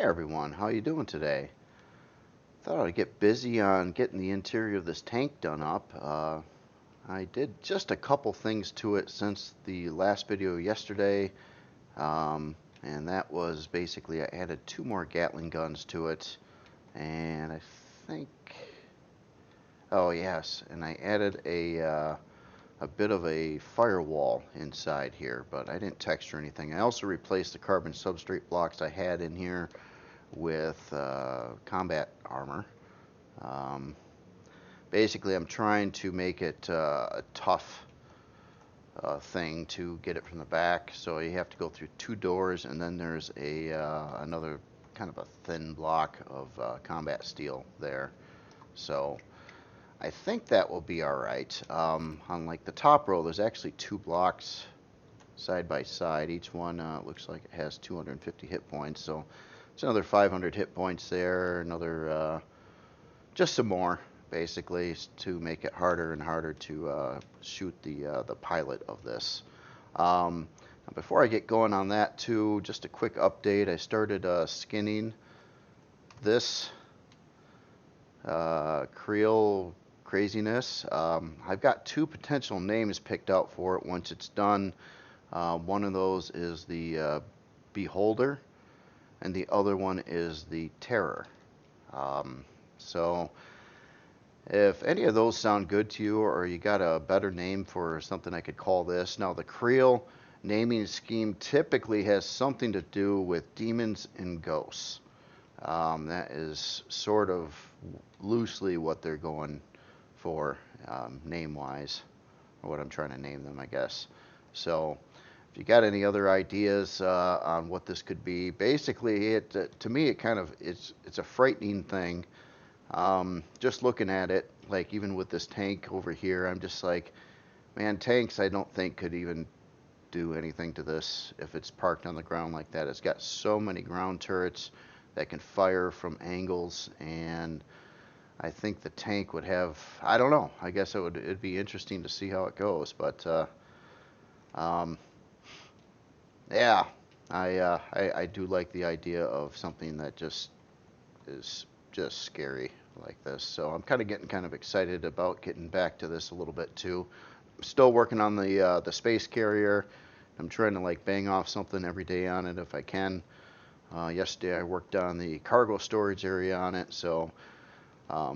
Hey everyone, how you doing today? Thought I'd get busy on getting the interior of this tank done up. I did just a couple things to it since the last video yesterday, and that was basically I added two more Gatling guns to it, and I think, oh yes, and I added a bit of a firewall inside here, but I didn't texture anything. I also replaced the carbon substrate blocks I had in here with combat armor. Um, Basically, I'm trying to make it a tough thing to get it from the back. So you have to go through two doors, and then there's a another kind of a thin block of combat steel there. So I think that will be all right. On like the top row, there's actually two blocks side by side. Each one looks like it has 250 hit points. So it's another 500 hit points there. Another just some more, basically, to make it harder and harder to shoot the pilot of this. Before I get going on that too, just a quick update. I started skinning this Creel craziness. I've got two potential names picked out for it once it's done. One of those is the Beholder, and the other one is the Terror. So if any of those sound good to you, or you got a better name for something I could call this. Now, the Creel naming scheme typically has something to do with demons and ghosts. That is sort of loosely what they're going for, name-wise, or what I'm trying to name them, I guess. So if you got any other ideas on what this could be, basically, to me, it's a frightening thing. Just looking at it, like even with this tank over here, I'm just like, man, tanks I don't think could even do anything to this if it's parked on the ground like that. It's got so many ground turrets that can fire from angles, and I think the tank would have, I don't know, I guess it'd be interesting to see how it goes, but um, yeah, I do like the idea of something that just is just scary like this. So I'm kind of getting kind of excited about getting back to this a little bit too. I'm still working on the space carrier. I'm trying to like bang off something every day on it if I can. Yesterday I worked on the cargo storage area on it, so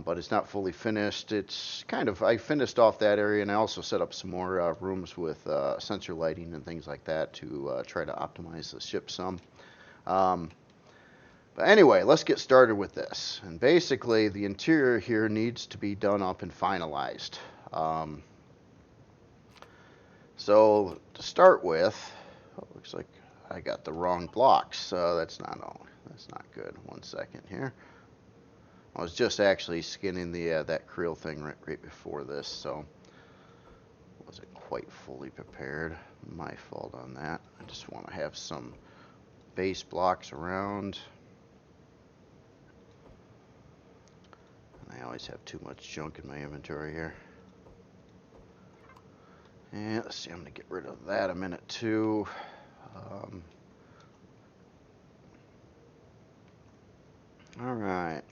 but it's not fully finished. It's kind of, I finished off that area, and I also set up some more rooms with sensor lighting and things like that to try to optimize the ship some. But anyway, let's get started with this. And basically, the interior here needs to be done up and finalized. So to start with, oh, looks like I got the wrong blocks. So that's not good. 1 second here. I was just actually skinning the that Creel thing right before this, so wasn't quite fully prepared. My fault on that. I just want to have some base blocks around. I always have too much junk in my inventory here. And let's see, I'm going to get rid of that a minute too. All right.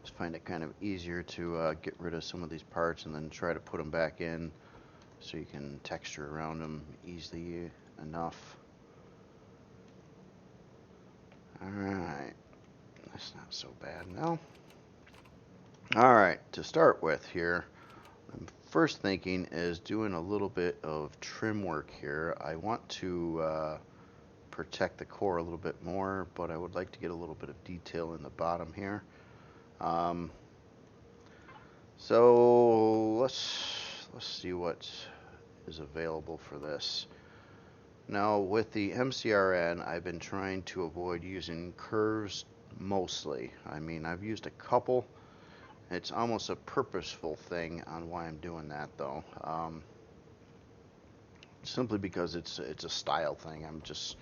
Just find it kind of easier to get rid of some of these parts and then try to put them back in so you can texture around them easily enough. Alright, that's not so bad now. Alright, to start with here, I'm first thinking is doing a little bit of trim work here. I want to protect the core a little bit more, but I would like to get a little bit of detail in the bottom here. So let's see what is available for this. Now, with the MCRN, I've been trying to avoid using curves mostly. I mean, I've used a couple. It's almost a purposeful thing on why I'm doing that, though. Simply because it's a style thing. I'm just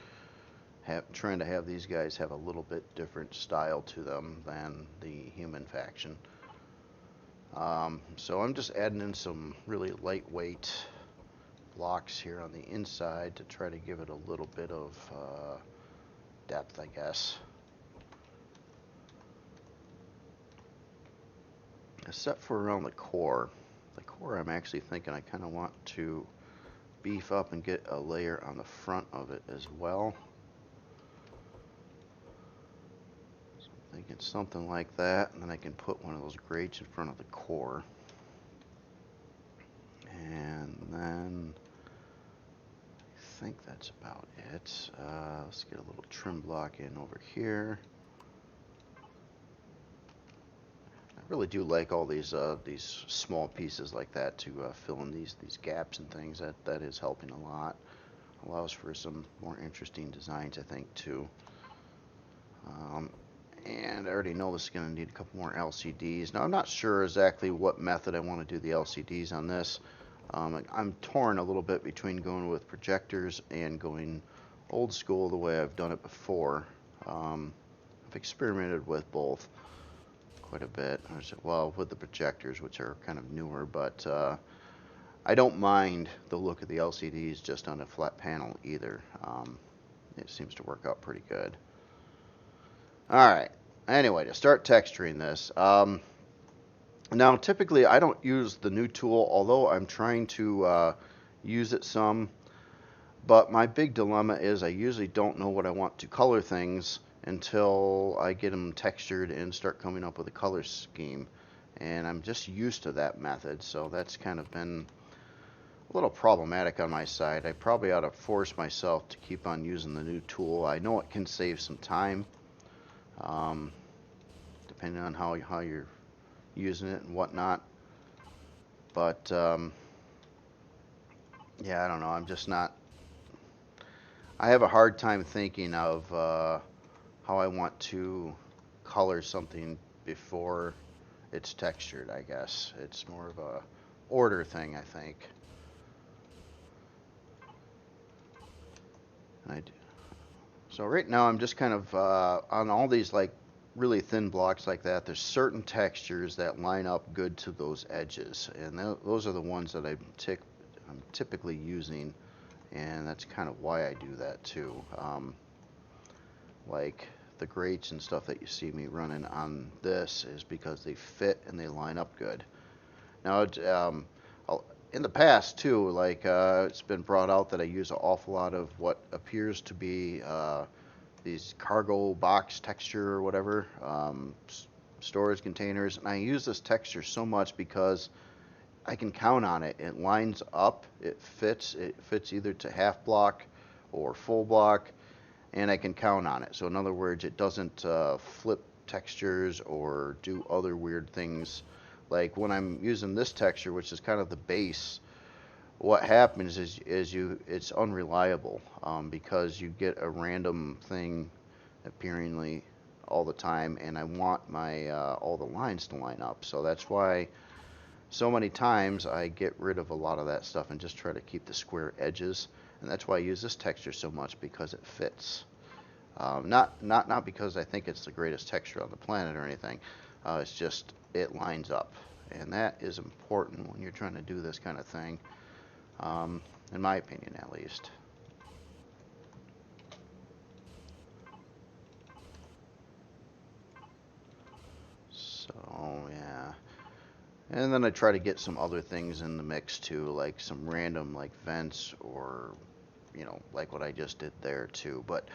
trying to have these guys have a little bit different style to them than the human faction. So I'm just adding in some really lightweight blocks here on the inside to try to give it a little bit of depth, I guess. Except for around the core. The core, I'm actually thinking I kind of want to beef up and get a layer on the front of it as well. So I'm thinking something like that, and then I can put one of those grates in front of the core. And then I think that's about it. Let's get a little trim block in over here. I really do like all these small pieces like that to fill in these gaps and things. That is helping a lot. Allows for some more interesting designs, I think, too. And I already know this is going to need a couple more LCDs. Now, I'm not sure exactly what method I want to do the LCDs on this. I'm torn a little bit between going with projectors and going old school the way I've done it before. I've experimented with both quite a bit. Well, with the projectors, which are kind of newer, but I don't mind the look of the LCDs just on a flat panel either. It seems to work out pretty good. Alright, anyway, to start texturing this, now typically I don't use the new tool, although I'm trying to use it some, but my big dilemma is I usually don't know what I want to color things until I get them textured and start coming up with a color scheme, and I'm just used to that method, so that's kind of been a little problematic on my side. I probably ought to force myself to keep on using the new tool. I know it can save some time, depending on how you're using it and whatnot, but yeah, I don't know, I'm just not, I have a hard time thinking of how I want to color something before it's textured, I guess. It's more of a order thing, I think. So right now I'm just kind of on all these like really thin blocks like that, there's certain textures that line up good to those edges, and those are the ones that I'm typically using, and that's kind of why I do that too. Like the grates and stuff that you see me running on this is because they fit and they line up good. Now, in the past too, like it's been brought out that I use an awful lot of what appears to be these cargo box texture or whatever, storage containers, and I use this texture so much because I can count on it. It lines up, it fits either to half block or full block, and I can count on it. So in other words, it doesn't flip textures or do other weird things. Like when I'm using this texture, which is kind of the base, what happens is it's unreliable, because you get a random thing appearingly all the time, and I want my all the lines to line up. So that's why so many times I get rid of a lot of that stuff and just try to keep the square edges, and that's why I use this texture so much, because it fits. Not because I think it's the greatest texture on the planet or anything. It's just it lines up, and that is important when you're trying to do this kind of thing, in my opinion at least. So yeah, and then I try to get some other things in the mix too, like some random like vents, or like what I just did there too. But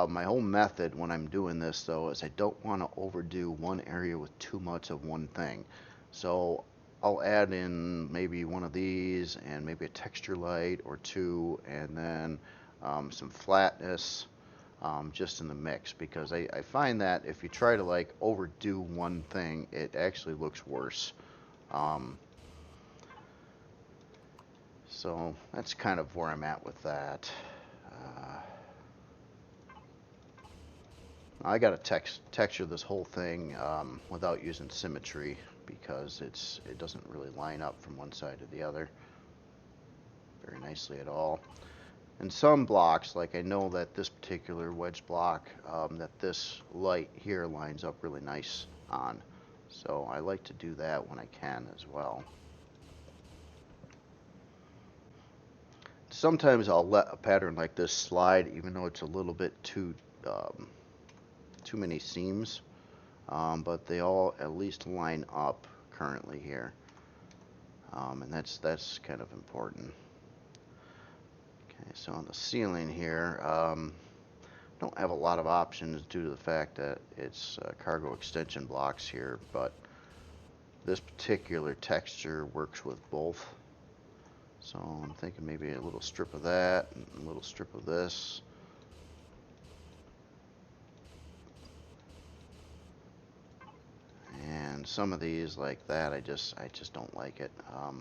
my whole method when I'm doing this though is I don't want to overdo one area with too much of one thing. So I'll add in maybe one of these and maybe a texture light or two, and then some flatness, just in the mix, because I find that if you try to like overdo one thing, it actually looks worse. Um, so that's kind of where I'm at with that. Uh, I got to texture this whole thing without using symmetry, because it doesn't really line up from one side to the other very nicely at all. And some blocks, like I know that this particular wedge block, that this light here lines up really nice on. So I like to do that when I can as well. sometimes I'll let a pattern like this slide, even though it's a little bit um, too many seams, but they all at least line up currently here, and that's kind of important. Okay, so on the ceiling here, don't have a lot of options due to the fact that it's cargo extension blocks here, but this particular texture works with both. So I'm thinking maybe a little strip of that and a little strip of this. And some of these like that, I just don't like it. No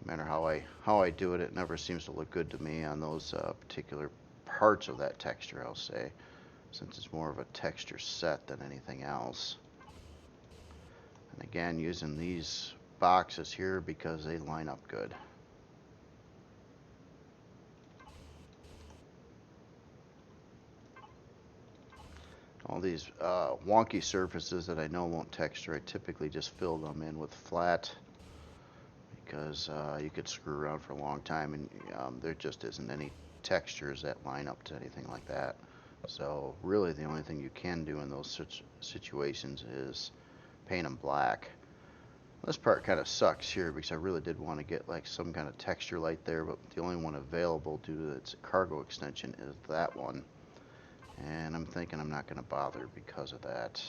matter how I do it, it never seems to look good to me on those particular parts of that texture, I'll say, since it's more of a texture set than anything else. And again, using these boxes here because they line up good. All these wonky surfaces that I know won't texture, I typically just fill them in with flat, because you could screw around for a long time and there just isn't any textures that line up to anything like that. So really the only thing you can do in those situations is paint them black. This part kind of sucks here because I really did want to get like some kind of texture light there, but the only one available due to its cargo extension is that one. And I'm thinking I'm not going to bother because of that.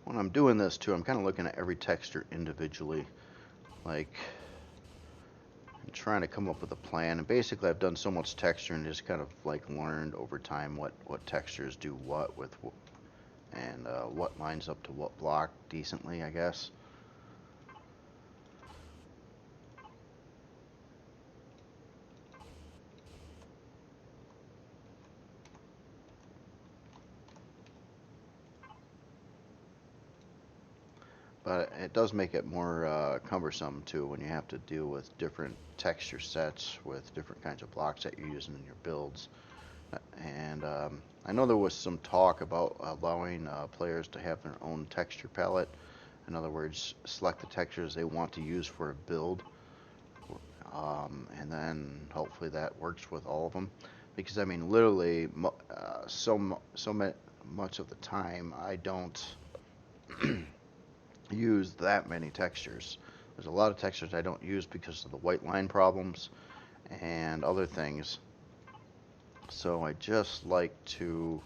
When I'm doing this too, I'm kind of looking at every texture individually, like, and trying to come up with a plan. And basically I've done so much texture and just kind of like learned over time what textures do what with and what lines up to what block decently, I guess. But it does make it more cumbersome too when you have to deal with different texture sets with different kinds of blocks that you're using in your builds. And I know there was some talk about allowing players to have their own texture palette. In other words, select the textures they want to use for a build, and then hopefully that works with all of them. Because I mean, literally, so much of the time I don't use that many textures. There's a lot of textures I don't use because of the white line problems and other things. So I just like to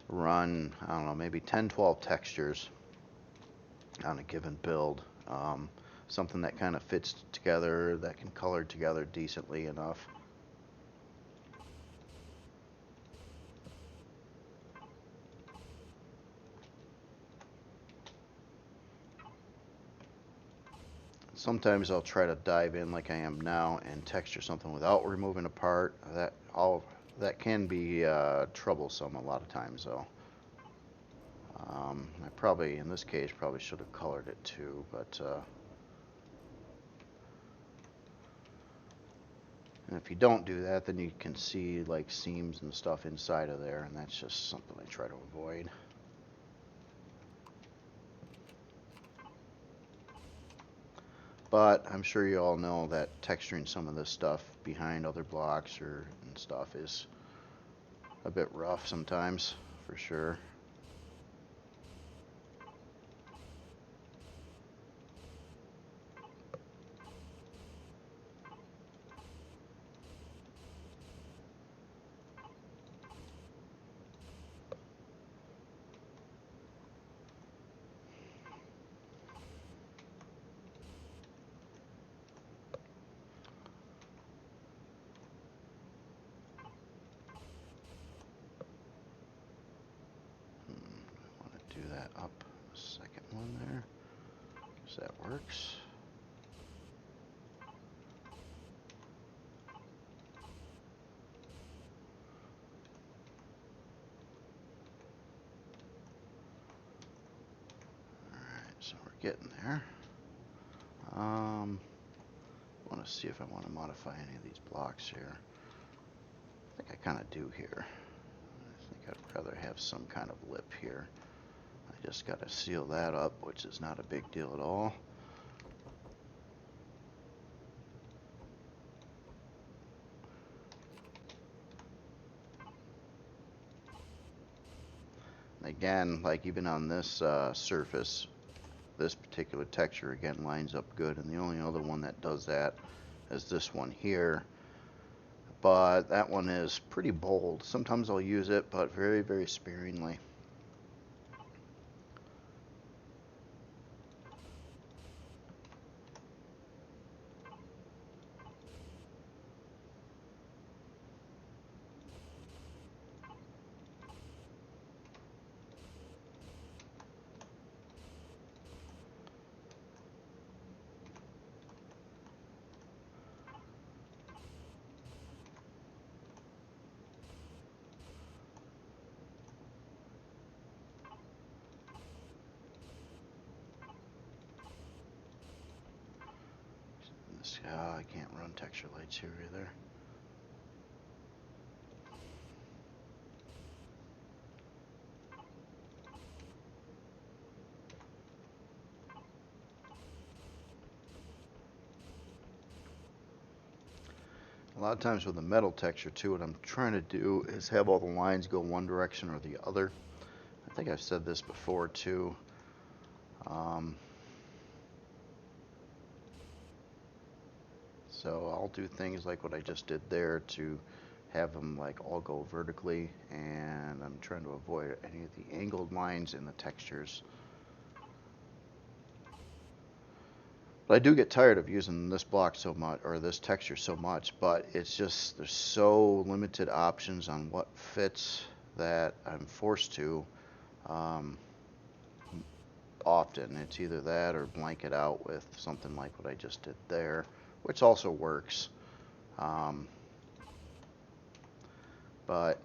run, I don't know, maybe 10, 12 textures on a given build. Something that kind of fits together, that can color together decently enough. Sometimes I'll try to dive in like I am now and texture something without removing a part. That can be troublesome a lot of times though. I probably, in this case, probably should have colored it too, but and if you don't do that, then you can see like seams and stuff inside of there, and that's just something I try to avoid. But I'm sure you all know that texturing some of this stuff behind other blocks and stuff is a bit rough sometimes, for sure. I want to do that up the second one there, so that works. So we're getting there. I want to see if I want to modify any of these blocks here. think I kind of do here. I think I'd rather have some kind of lip here. I just got to seal that up, which is not a big deal at all. Again, like even on this surface, this particular texture again lines up good, and the only other one that does that is this one here. But that one is pretty bold. Sometimes I'll use it, but very, very sparingly. I can't run texture lights here either. A lot of times with the metal texture too, what I'm trying to do is have all the lines go one direction or the other. I think I've said this before too. So I'll do things like what I just did there to have them like all go vertically, and I'm trying to avoid any of the angled lines in the textures. But I do get tired of using this block so much, or this texture so much, but it's just, there's so limited options on what fits that I'm forced to. Often it's either that or blank it out with something like what I just did there, which also works. But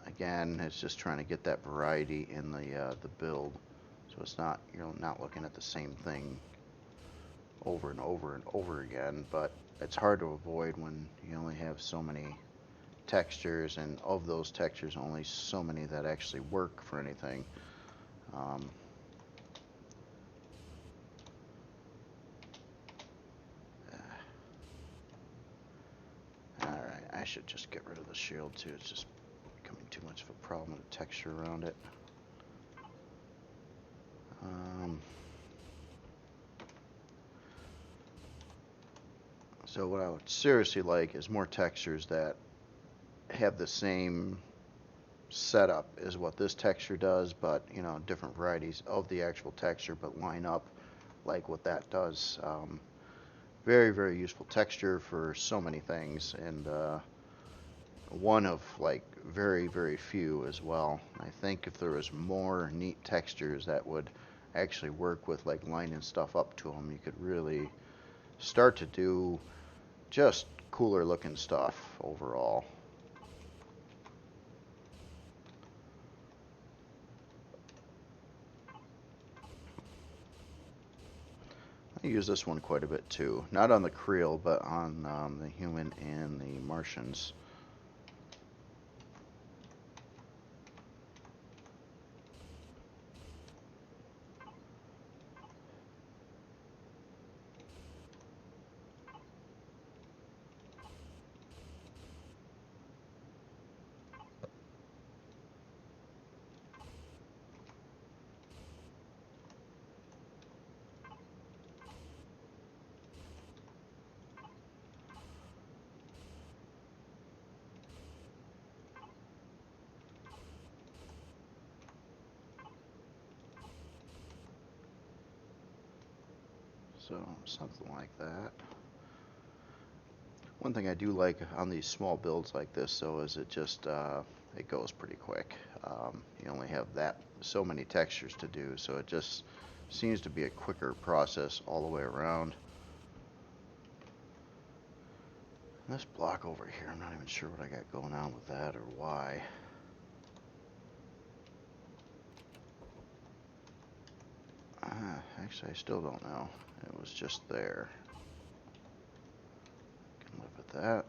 again, it's just trying to get that variety in the build, so it's not, you're not looking at the same thing over and over and over again. But it's hard to avoid when you only have so many textures, and of those textures only so many that actually work for anything. Alright, I should just get rid of the shield too. It's just becoming too much of a problem with the texture around it. So what I would seriously like is more textures that have the same setup as what this texture does, but you know, different varieties of the actual texture, but line up like what that does. Very, very useful texture for so many things, and one of like very, very few as well. I think if there was more neat textures that would actually work with like lining stuff up to them, you could really start to do just cooler looking stuff overall. I use this one quite a bit too. Not on the Creel, but on the human and the Martians. So something like that. One thing I do like on these small builds like this, though, is it just it goes pretty quick. You only have so many textures to do, so it just seems to be a quicker process all the way around. This block over here, I'm not even sure what I got going on with that or why. Actually, I still don't know. It was just there. Can live with that.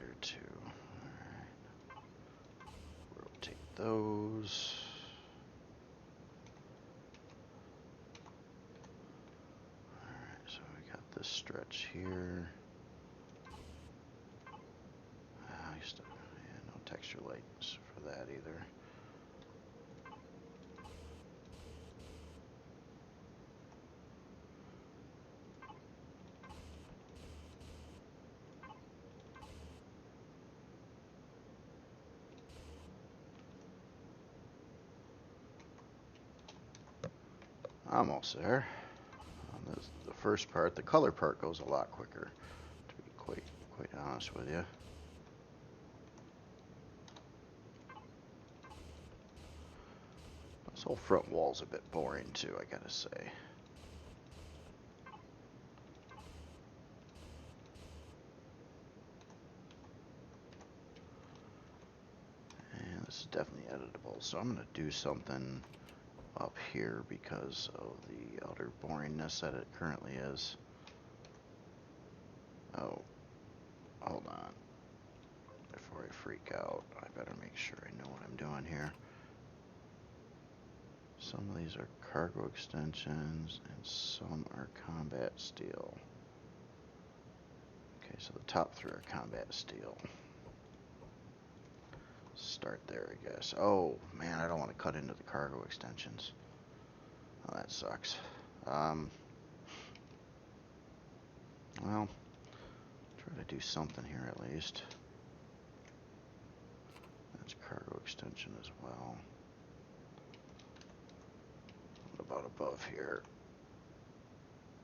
there too. Alright. Rotate those. Alright, so we got this stretch here. Yeah, no texture lights for that either. Almost there. On the first part, the color part goes a lot quicker, to be quite honest with you. This whole front wall's a bit boring too, I gotta say. And this is definitely editable, so I'm gonna do something up here because of the utter boringness that it currently is. Oh, hold on. Before I freak out, I better make sure I know what I'm doing here. Some of these are cargo extensions and some are combat steel. Okay, so the top three are combat steel. Start there, I guess. Oh, man, I don't want to cut into the cargo extensions. Oh, that sucks. Well, try to do something here at least. That's cargo extension as well. What about above here?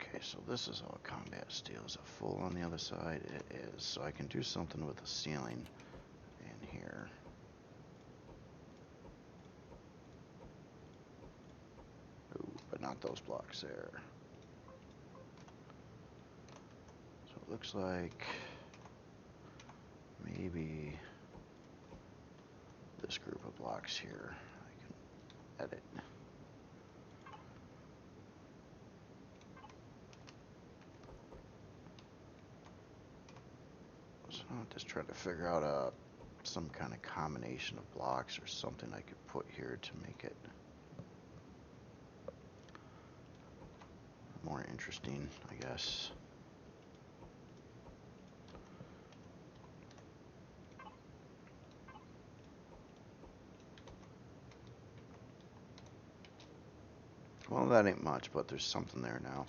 Okay, so this is all combat steel. Is it full on the other side? It is. So I can do something with the ceiling in here. Ooh, but not those blocks there. So it looks like maybe this group of blocks here I can edit. So I'm just trying to figure out some kind of combination of blocks or something I could put here to make it more interesting, I guess. Well, that ain't much, but there's something there now.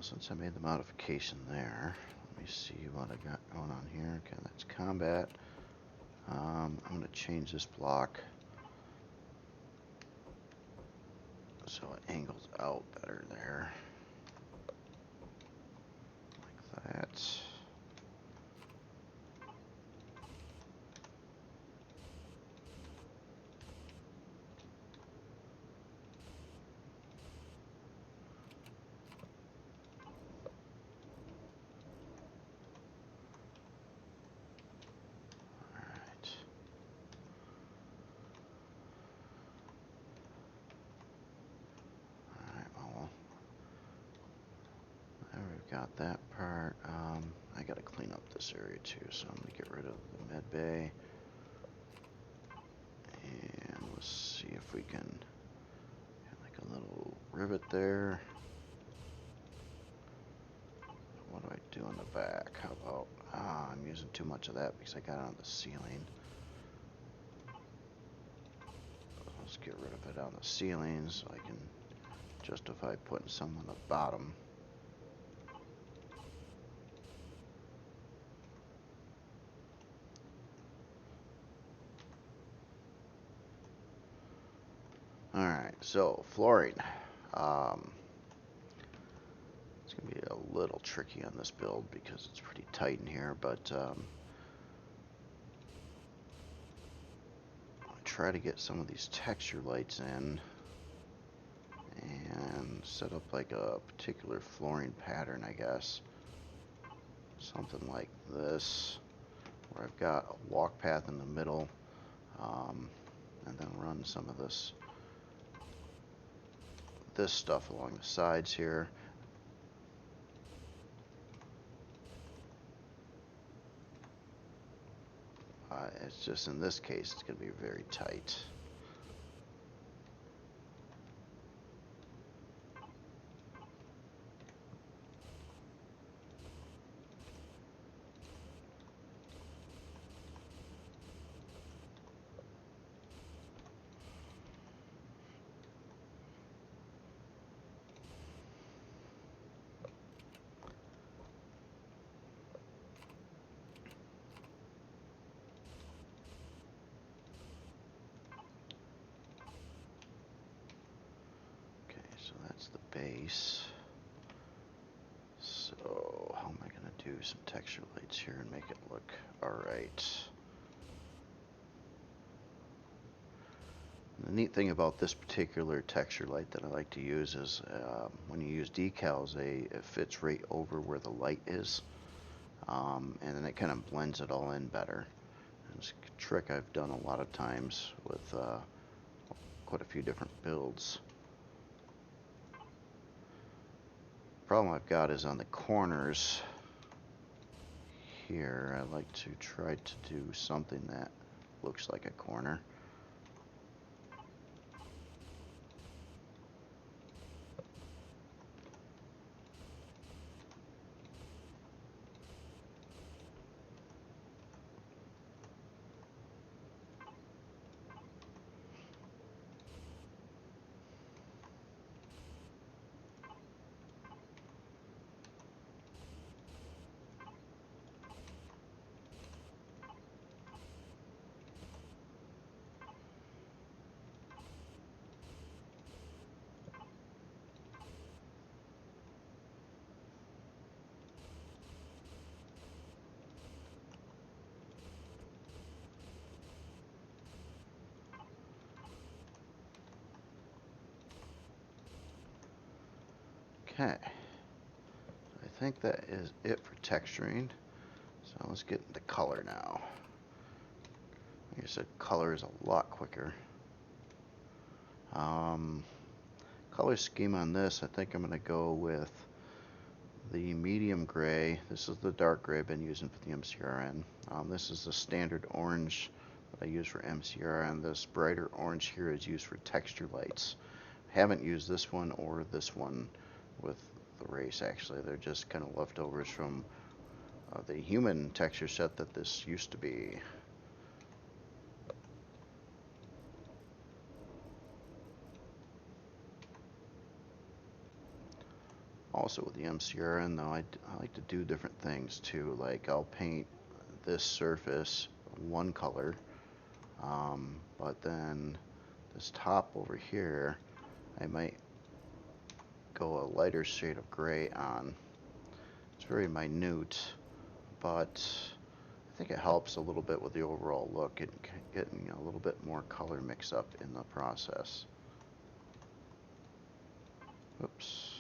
Since I made the modification there, let me see what I got going on here. Okay, that's combat. I'm going to change this block so it angles out better there. Like that. Got that part. I gotta clean up this area too, so I'm gonna get rid of the med bay. And let's see if we can get like a little rivet there. What do I do in the back? How about, I'm using too much of that because I got it on the ceiling. Let's get rid of it on the ceiling so I can justify putting some on the bottom. Alright, so flooring. Um, it's going to be a little tricky on this build because it's pretty tight in here, but I try to get some of these texture lights in and set up like a particular flooring pattern, I guess. Something like this, where I've got a walk path in the middle, and then run some of this stuff along the sides here. It's just in this case, it's going to be very tight. So that's the base. So how am I going to do some texture lights here and make it look alright? The neat thing about this particular texture light that I like to use is when you use decals, it fits right over where the light is, and then it kind of blends it all in better. And it's a trick I've done a lot of times with quite a few different builds. Problem I've got is on the corners here. I like to try to do something that looks like a corner. Okay, I think that is it for texturing. So let's get into color now. Like I said, color is a lot quicker. Color scheme on this, I think I'm going to go with the medium gray. This is the dark gray I've been using for the MCRN. This is the standard orange that I use for MCRN. This brighter orange here is used for texture lights. Haven't used this one or this one with the race, actually. They're just kind of leftovers from the human texture set that this used to be. Also with the MCRN though, I like to do different things too. Like I'll paint this surface one color, but then this top over here, I might go a lighter shade of gray on. It's very minute, but I think it helps a little bit with the overall look and getting a little bit more color mix up in the process. Oops.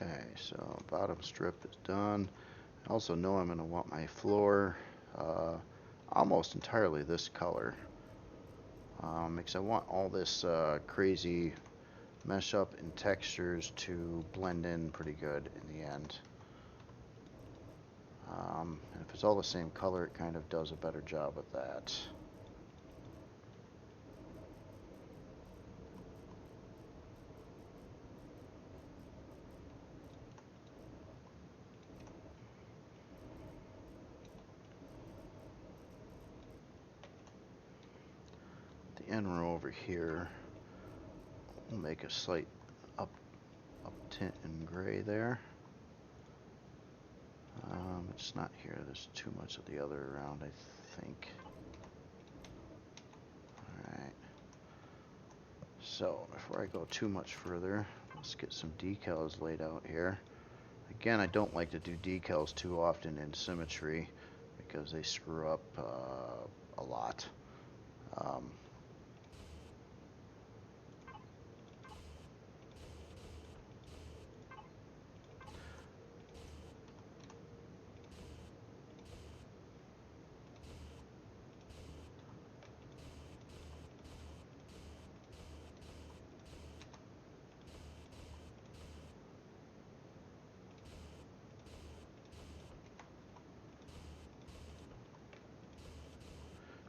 Okay, so bottom strip is done. I also know I'm going to want my floor almost entirely this color, because I want all this crazy mesh up in textures to blend in pretty good in the end. And if it's all the same color, it kind of does a better job with that. end row over here, we'll make a slight up tint in gray there. It's not here. There's too much of the other around, I think. Alright. So, before I go too much further, let's get some decals laid out here. Again, I don't like to do decals too often in symmetry because they screw up a lot.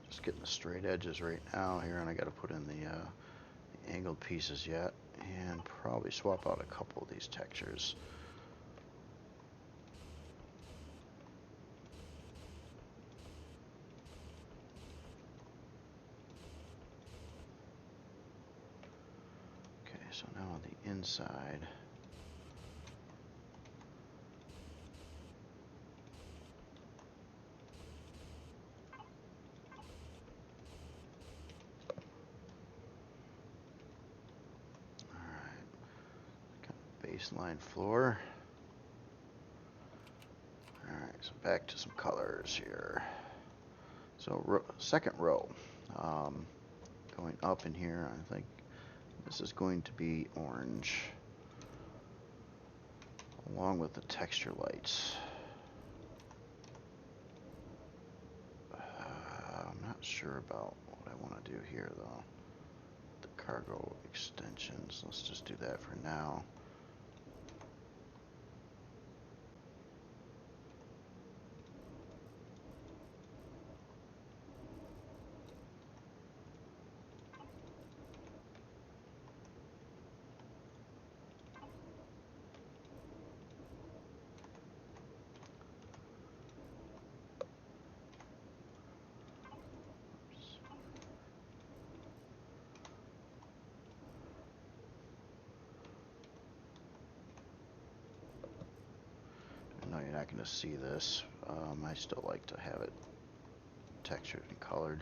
Just getting the straight edges right now here, and I got to put in the angled pieces yet, and probably swap out a couple of these textures. Okay, so now on the inside, baseline floor. Alright, so back to some colors here. So second row, going up in here, I think this is going to be orange, along with the texture lights. I'm not sure about what I want to do here though. The cargo extensions, let's just do that for now. No, you're not going to see this. I still like to have it textured and colored.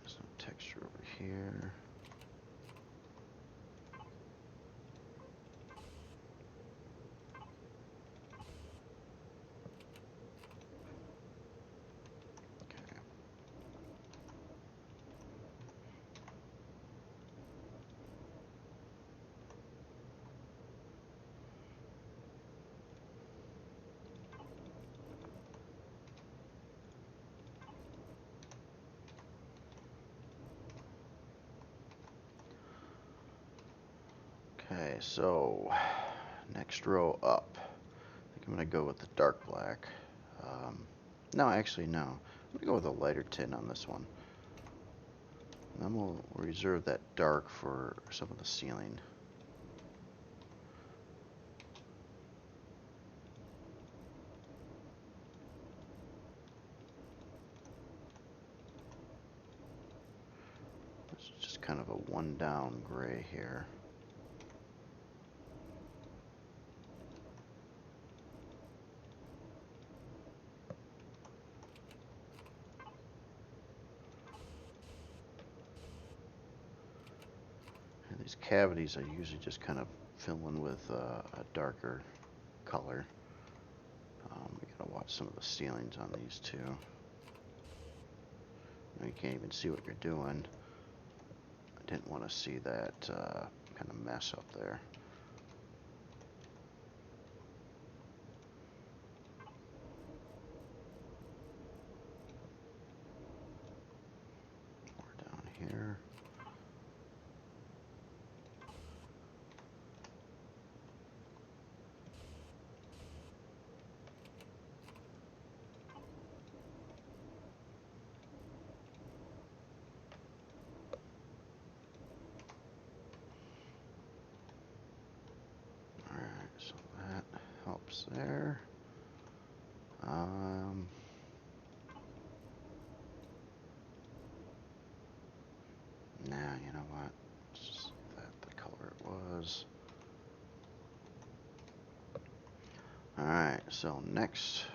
There's some texture over here. Okay, so next row up, I think I'm going to go with the dark black. No, actually, no. I'm going to go with a lighter tint on this one. And then we'll reserve that dark for some of the ceiling. This is just kind of a one down gray here. These cavities I usually just kind of fill in with a darker color. We gotta watch some of the ceilings on these too. Now you can't even see what you're doing. I didn't want to see that kind of mess up there. More down here. So that helps there. Nah, you know what? Let's just leave that the color it was. Alright, so next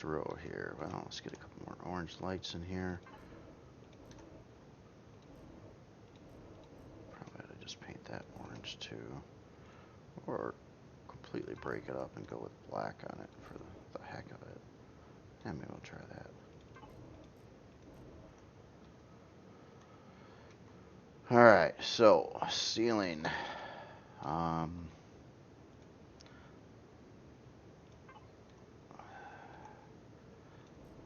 row here. Well, let's get a couple more orange lights in here. Probably ought to just paint that orange too. Or completely break it up and go with black on it for the heck of it. And maybe we'll try that. Alright, so ceiling.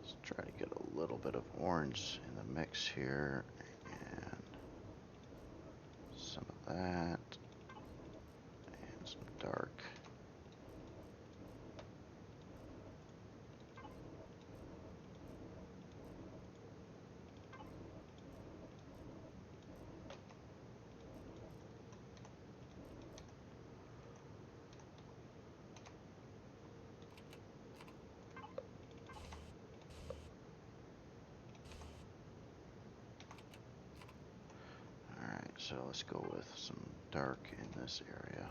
Let's try to get a little bit of orange in the mix here, and some of that, and some dark. Alright, so let's go with some dark in this area.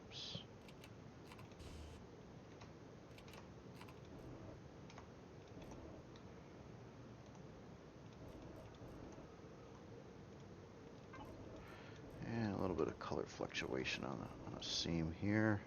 Oops. And a little bit of color fluctuation on a seam here.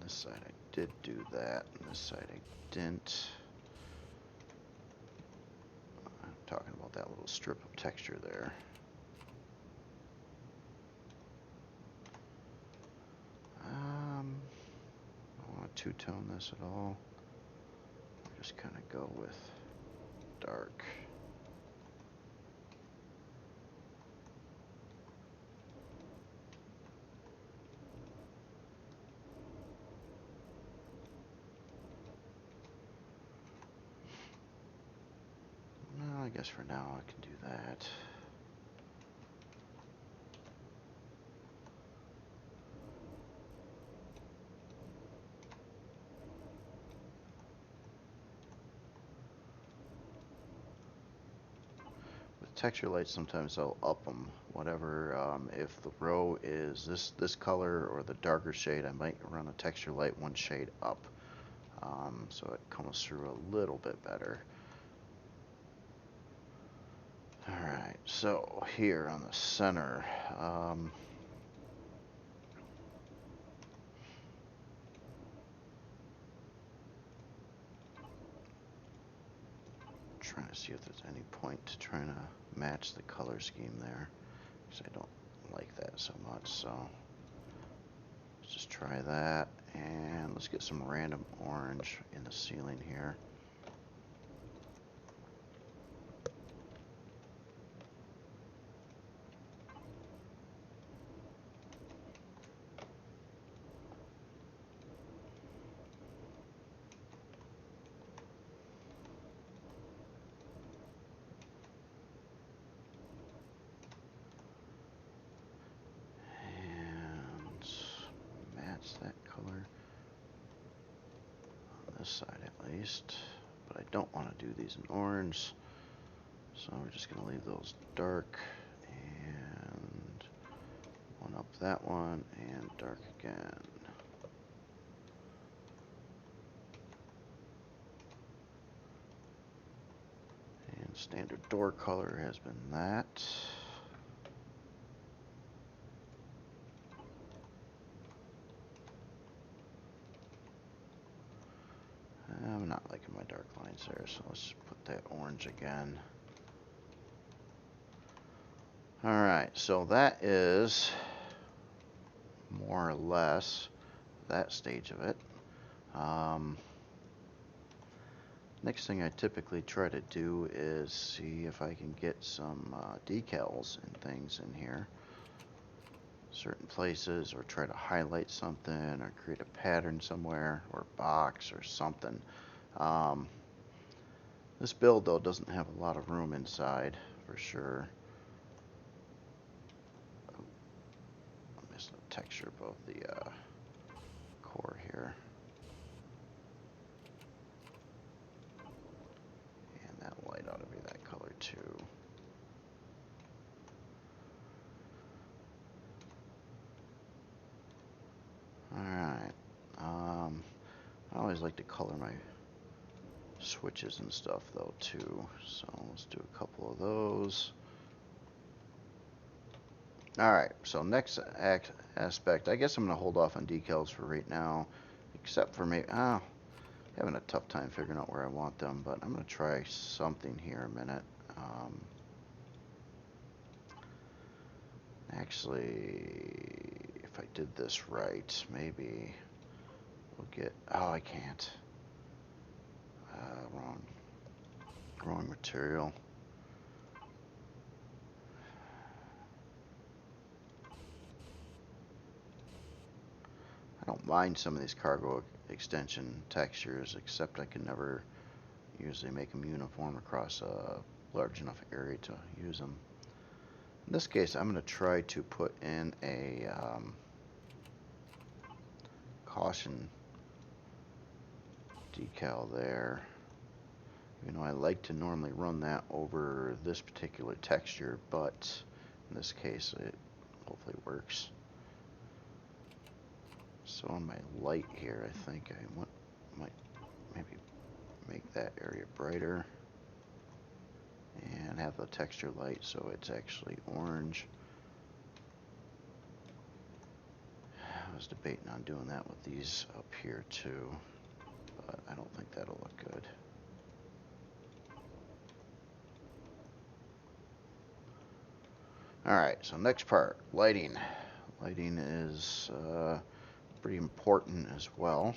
This side I did do that, and this side I didn't. I'm talking about that little strip of texture there. I don't want to two-tone this at all. I'll just kind of go with dark. Well, I guess for now I can do that. With texture lights, sometimes I'll up them. Whatever, if the row is this color or the darker shade, I might run a texture light one shade up, so it comes through a little bit better. Alright, so here on the center, trying to see if there's any point to trying to match the color scheme there, because I don't like that so much. So let's just try that, and let's get some random orange in the ceiling here. That color on this side at least, but I don't want to do these in orange, so we're just going to leave those dark, and one up that one, and dark again. And standard door color has been that. I'm not liking my dark lines there, so let's put that orange again. Alright, so that is more or less that stage of it. Next thing I typically try to do is see if I can get some decals and things in here. Certain places, or try to highlight something, or create a pattern somewhere, or box, or something. This build, though, doesn't have a lot of room inside, for sure. I'm missing the texture above the core here. And that light ought to be that color, too. Alright. I always like to color my switches and stuff, though, too. So let's do a couple of those. Alright, so next aspect. I guess I'm going to hold off on decals for right now. Except for maybe... having a tough time figuring out where I want them, but I'm going to try something here a minute. Actually, if I did this right, maybe we'll get... Oh, I can't. Wrong material. I don't mind some of these cargo extension textures, except I can never usually make them uniform across a large enough area to use them. In this case, I'm going to try to put in a caution decal there. You know, I like to normally run that over this particular texture, but in this case it hopefully works. So on my light here, I think I might maybe make that area brighter and have the texture light so it's actually orange. I was debating on doing that with these up here too, but I don't think that'll look good. Alright, so next part, lighting. Lighting is pretty important as well.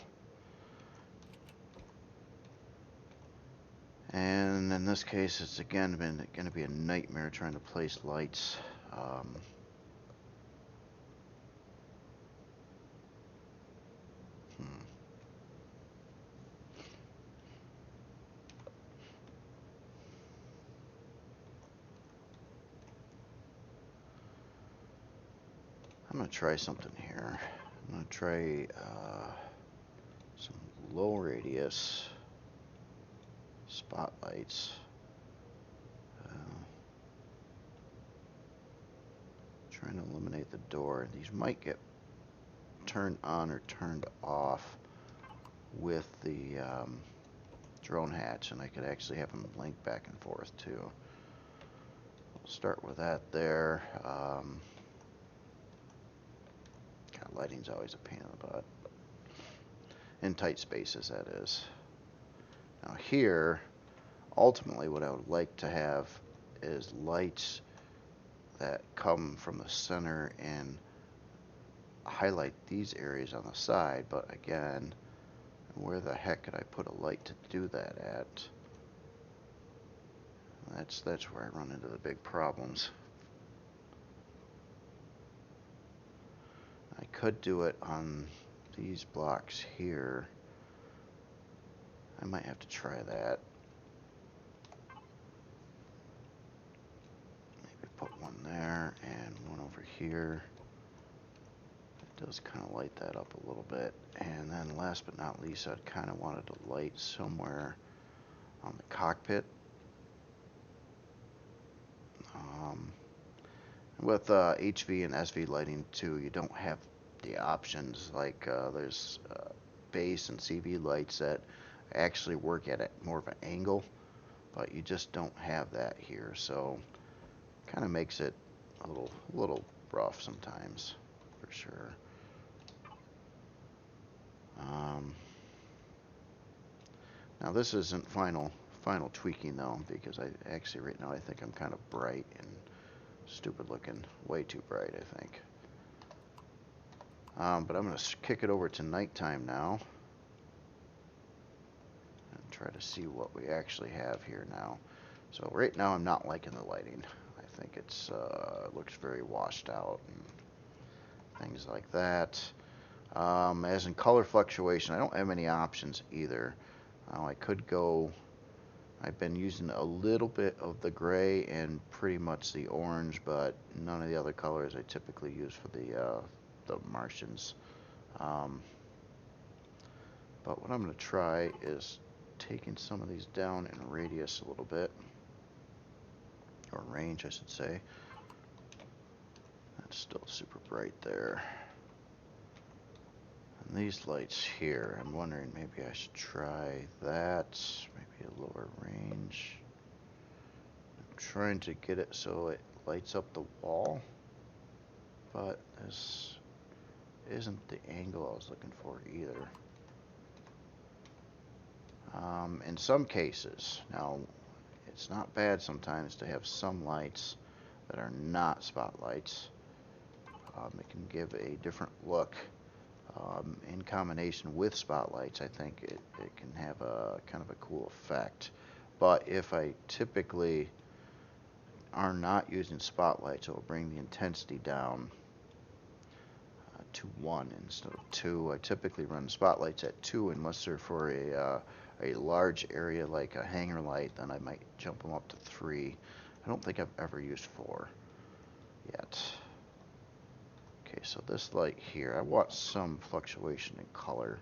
And in this case, it's again going to be a nightmare trying to place lights. I'm going to try something here. I'm going to try some low radius spotlights. Trying to eliminate the door. These might get turned on or turned off with the drone hatch, and I could actually have them link back and forth too. We'll start with that there. God, lighting's always a pain in the butt. In tight spaces, that is. Now here, ultimately what I would like to have is lights that come from the center and highlight these areas on the side, but again, where the heck could I put a light to do that at? That's where I run into the big problems. I could do it on these blocks here. I might have to try that. Maybe put one there and one over here. It does kind of light that up a little bit. And then last but not least, I'd kind of wanted to light somewhere on the cockpit. With HV and SV lighting too, you don't have the options like there's base and CV lights that actually work at more of an angle, but you just don't have that here, so kind of makes it a little rough sometimes, for sure. Now this isn't final tweaking though, because I actually right now I think I'm kind of bright and stupid looking, way too bright I think. But I'm going to kick it over to nighttime now. try to see what we actually have here now. So right now I'm not liking the lighting. I think it's looks very washed out and things like that. As in color fluctuation, I don't have any options either. I could go, I've been using a little bit of the gray and pretty much the orange, but none of the other colors I typically use for the Martians. But what I'm going to try is taking some of these down in radius a little bit, or range I should say. That's still super bright there. And these lights here, I'm wondering maybe I should try that, maybe a lower range. I'm trying to get it so it lights up the wall, but this isn't the angle I was looking for either. In some cases, now it's not bad sometimes to have some lights that are not spotlights. It can give a different look. In combination with spotlights, I think it can have a kind of a cool effect. But if I typically are not using spotlights, it will bring the intensity down to 1 instead of 2. I typically run spotlights at 2 unless they're for a large area like a hanger light, then I might jump them up to 3. I don't think I've ever used 4 yet. Okay, so this light here, I want some fluctuation in color.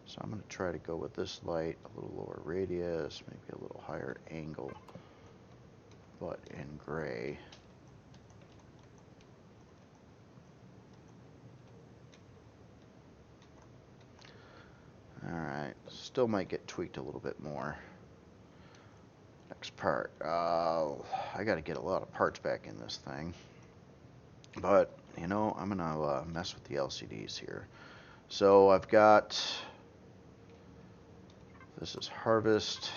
So I'm going to try to go with this light, a little lower radius, maybe a little higher angle, but in gray. Alright, still might get tweaked a little bit more. Next part. I got to get a lot of parts back in this thing. But, you know, I'm going to mess with the LCDs here. So I've got, this is harvest,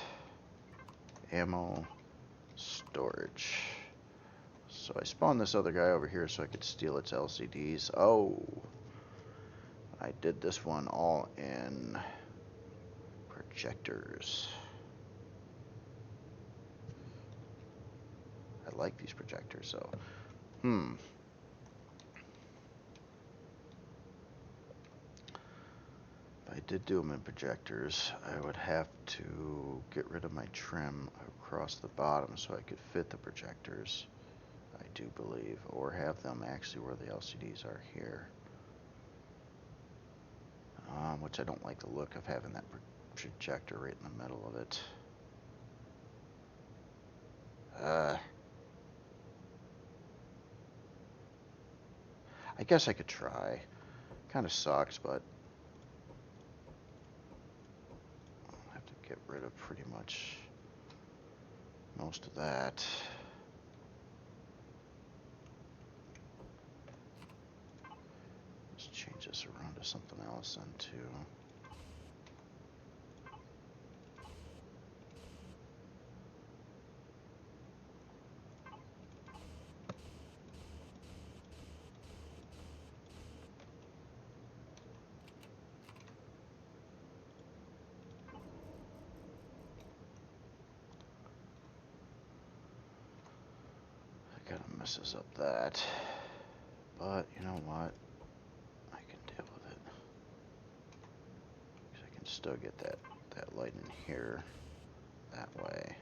ammo, storage. So I spawned this other guy over here so I could steal its LCDs. Oh, I did this one all in projectors. I like these projectors, so, If I did do them in projectors, I would have to get rid of my trim across the bottom so I could fit the projectors, I do believe, or have them actually where the LCDs are here. Which I don't like the look of having that projector right in the middle of it. I guess I could try. Kind of sucks, but I'll have to get rid of pretty much most of that. Let's change this around to something else then too. Kind of messes up that, but you know what, I can deal with it, because I can still get that light in here that way.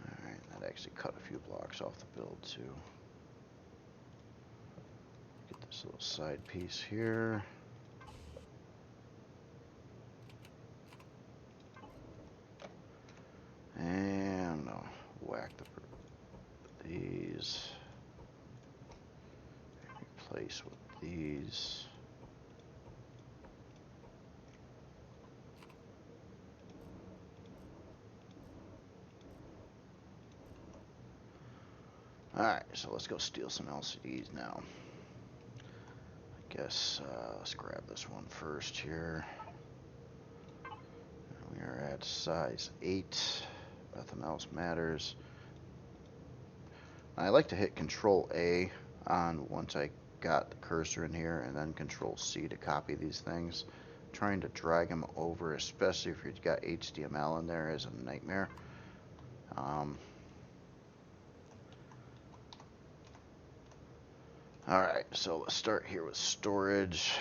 Alright, that actually cut a few blocks off the build too. Get this little side piece here. And I'm gonna whack these, replace with these. Alright, so let's go steal some LCDs now. I guess let's grab this one first here. We are at size 8. Nothing else matters. I like to hit Control A on once I got the cursor in here and then Control C to copy these things. Trying to drag them over, especially if you've got HTML in there, is a nightmare. Alright, so let's start here with storage.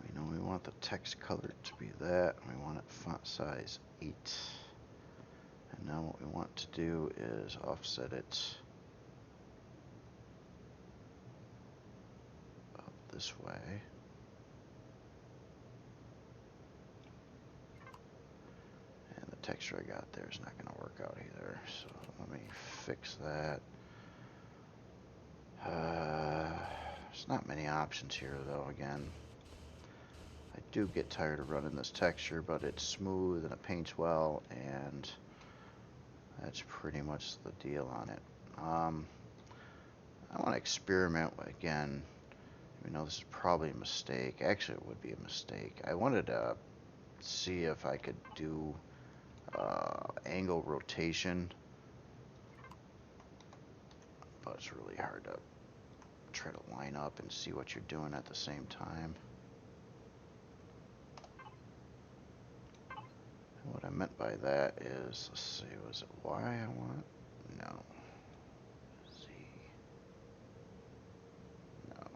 We know we want the text color to be that. We want it font size 8. And now what we want to do is offset it up this way. And the texture I got there is not going to work out either. So let me fix that. There's not many options here though, again. I do get tired of running this texture, but it's smooth and it paints well, and that's pretty much the deal on it. I want to experiment again. We know this is probably a mistake. Actually, it would be a mistake. I wanted to see if I could do angle rotation, but it's really hard to try to line up and see what you're doing at the same time. And what I meant by that is, let's see, was it Y I want? No. Z. No.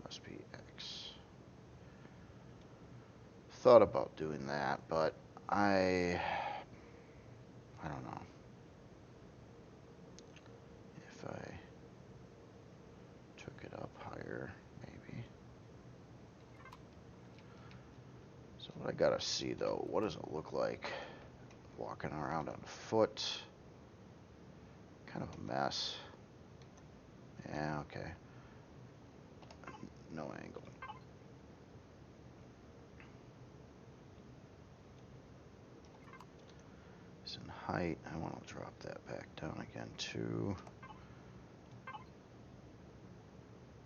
Must be X. Thought about doing that, but I don't know. If I took it up higher, maybe. So what I gotta see though, what does it look like walking around on foot? Kind of a mess. Yeah, okay. No angle. It's in height. I want to drop that back down again to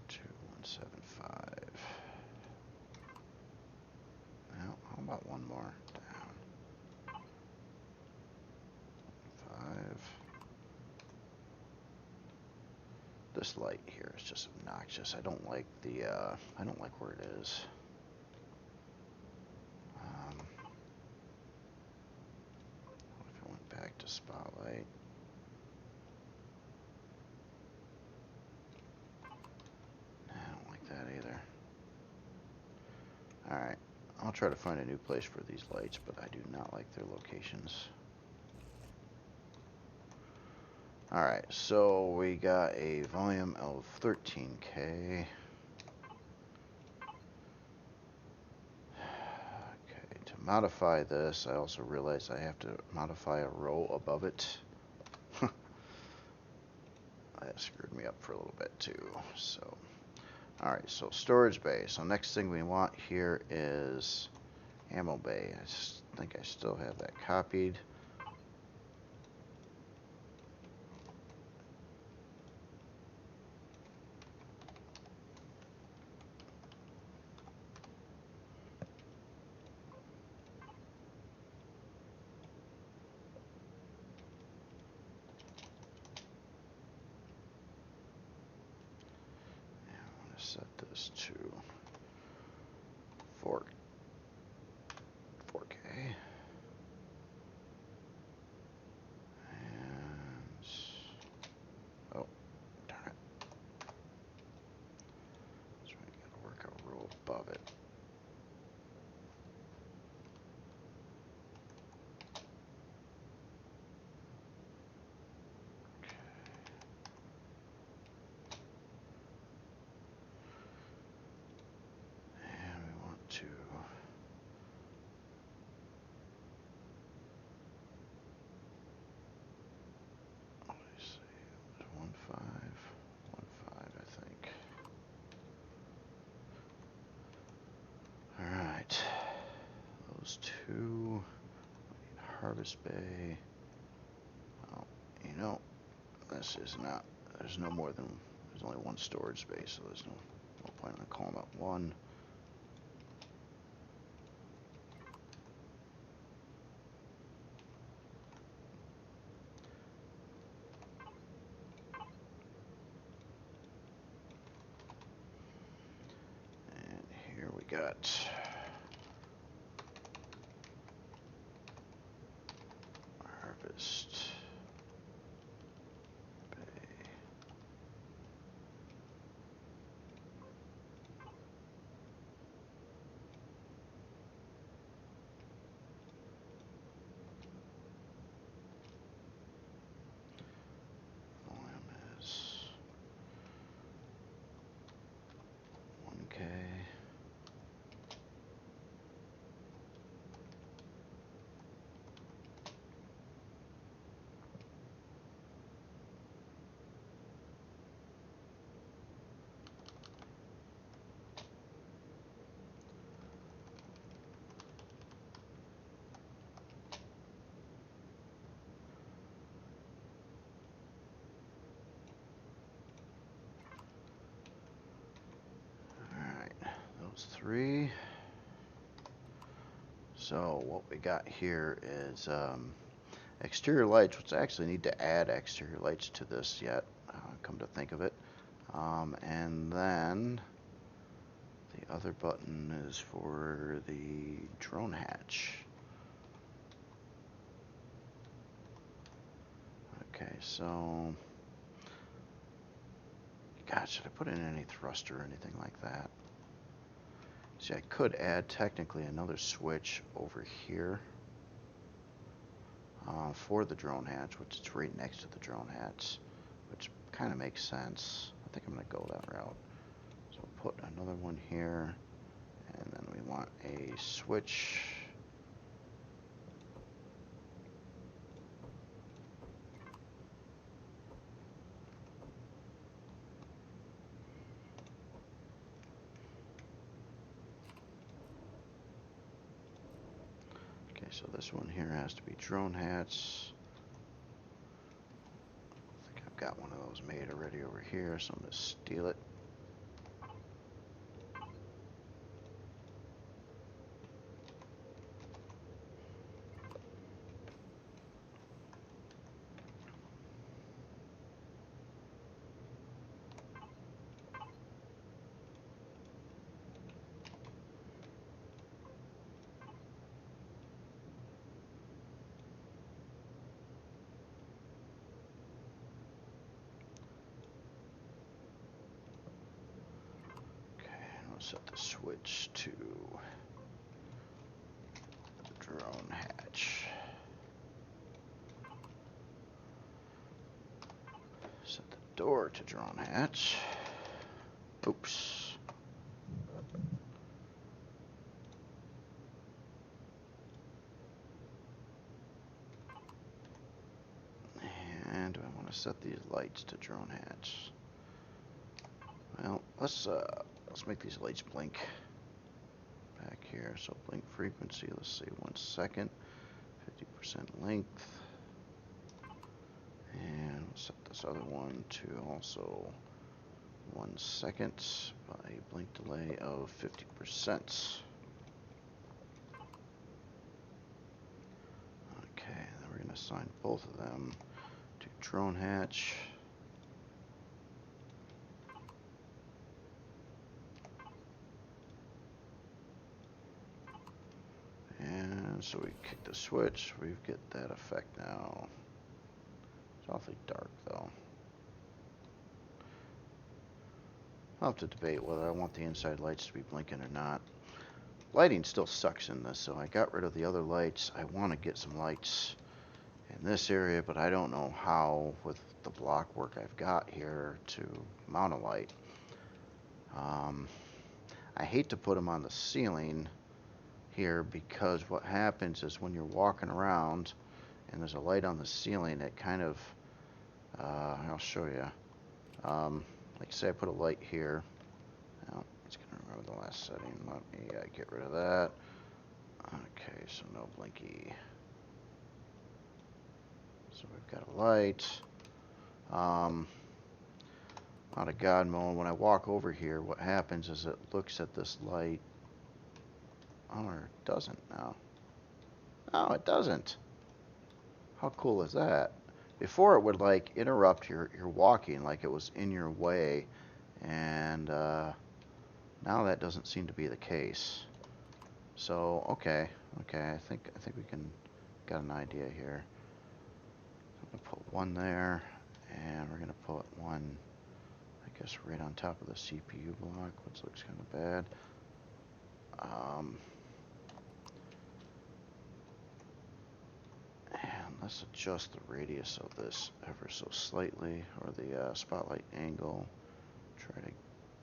2175. Now, how about one more down? 5. This light here is just obnoxious. I don't like the I don't like where it is. What if I went back to spotlight? I don't like that either. Alright, I'll try to find a new place for these lights, but I do not like their locations. Alright, so we got a volume of 13K. Okay, to modify this, I also realized I have to modify a row above it. That screwed me up for a little bit too. So, alright, so storage bay. So next thing we want here is ammo bay. I think I still have that copied. Set this to 4K. And, oh, darn it. So I gotta work a row above it. To let me see, it was 1515, I think. All right, those two. Harvest bay. Well, you know, this is not. There's no more than. There's only one storage space, so there's no point in calling it one. we got? Harvest Bay. Volume is 1K. Those 3. So what we got here is exterior lights, which I actually need to add exterior lights to this yet, come to think of it. And then the other button is for the drone hatch. Okay, so God, should I put in any thruster or anything like that? See, I could add technically another switch over here for the drone hatch, which is right next to the drone hatch, which kind of makes sense. I think I'm going to go that route. So we'll put another one here, and then we want a switch. Okay, so this one here has to be drone hatch. I think I've got one of those made already over here, so I'm going to steal it. Set the switch to the drone hatch. Set the door to drone hatch. Oops. And do I want to set these lights to drone hatch? Well, let's make these lights blink back here. So blink frequency, let's see, 1 second, 50% length. And we'll set this other one to also 1 second by blink delay of 50%. Okay, then we're going to assign both of them to drone hatch. And so we kick the switch, we get that effect now. It's awfully dark though. I'll have to debate whether I want the inside lights to be blinking or not. Lighting still sucks in this, so I got rid of the other lights. I want to get some lights in this area, but I don't know how with the block work I've got here to mount a light. I hate to put them on the ceiling here because what happens is when you're walking around and there's a light on the ceiling, it kind of, I'll show you. Like say I put a light here. Now, it's going to remember the last setting. Let me get rid of that. Okay, so no blinky. So we've got a light. Out of God mode, when I walk over here, what happens is it looks at this light. Oh, or it doesn't now. No, it doesn't. How cool is that? Before it would like interrupt your walking, like it was in your way, and Now that doesn't seem to be the case. So, okay, I think we can got an idea here. I'm gonna put one there, and we're gonna put one, I guess, right on top of the CPU block, which looks kind of bad. And let's adjust the radius of this ever so slightly, or the spotlight angle. Try to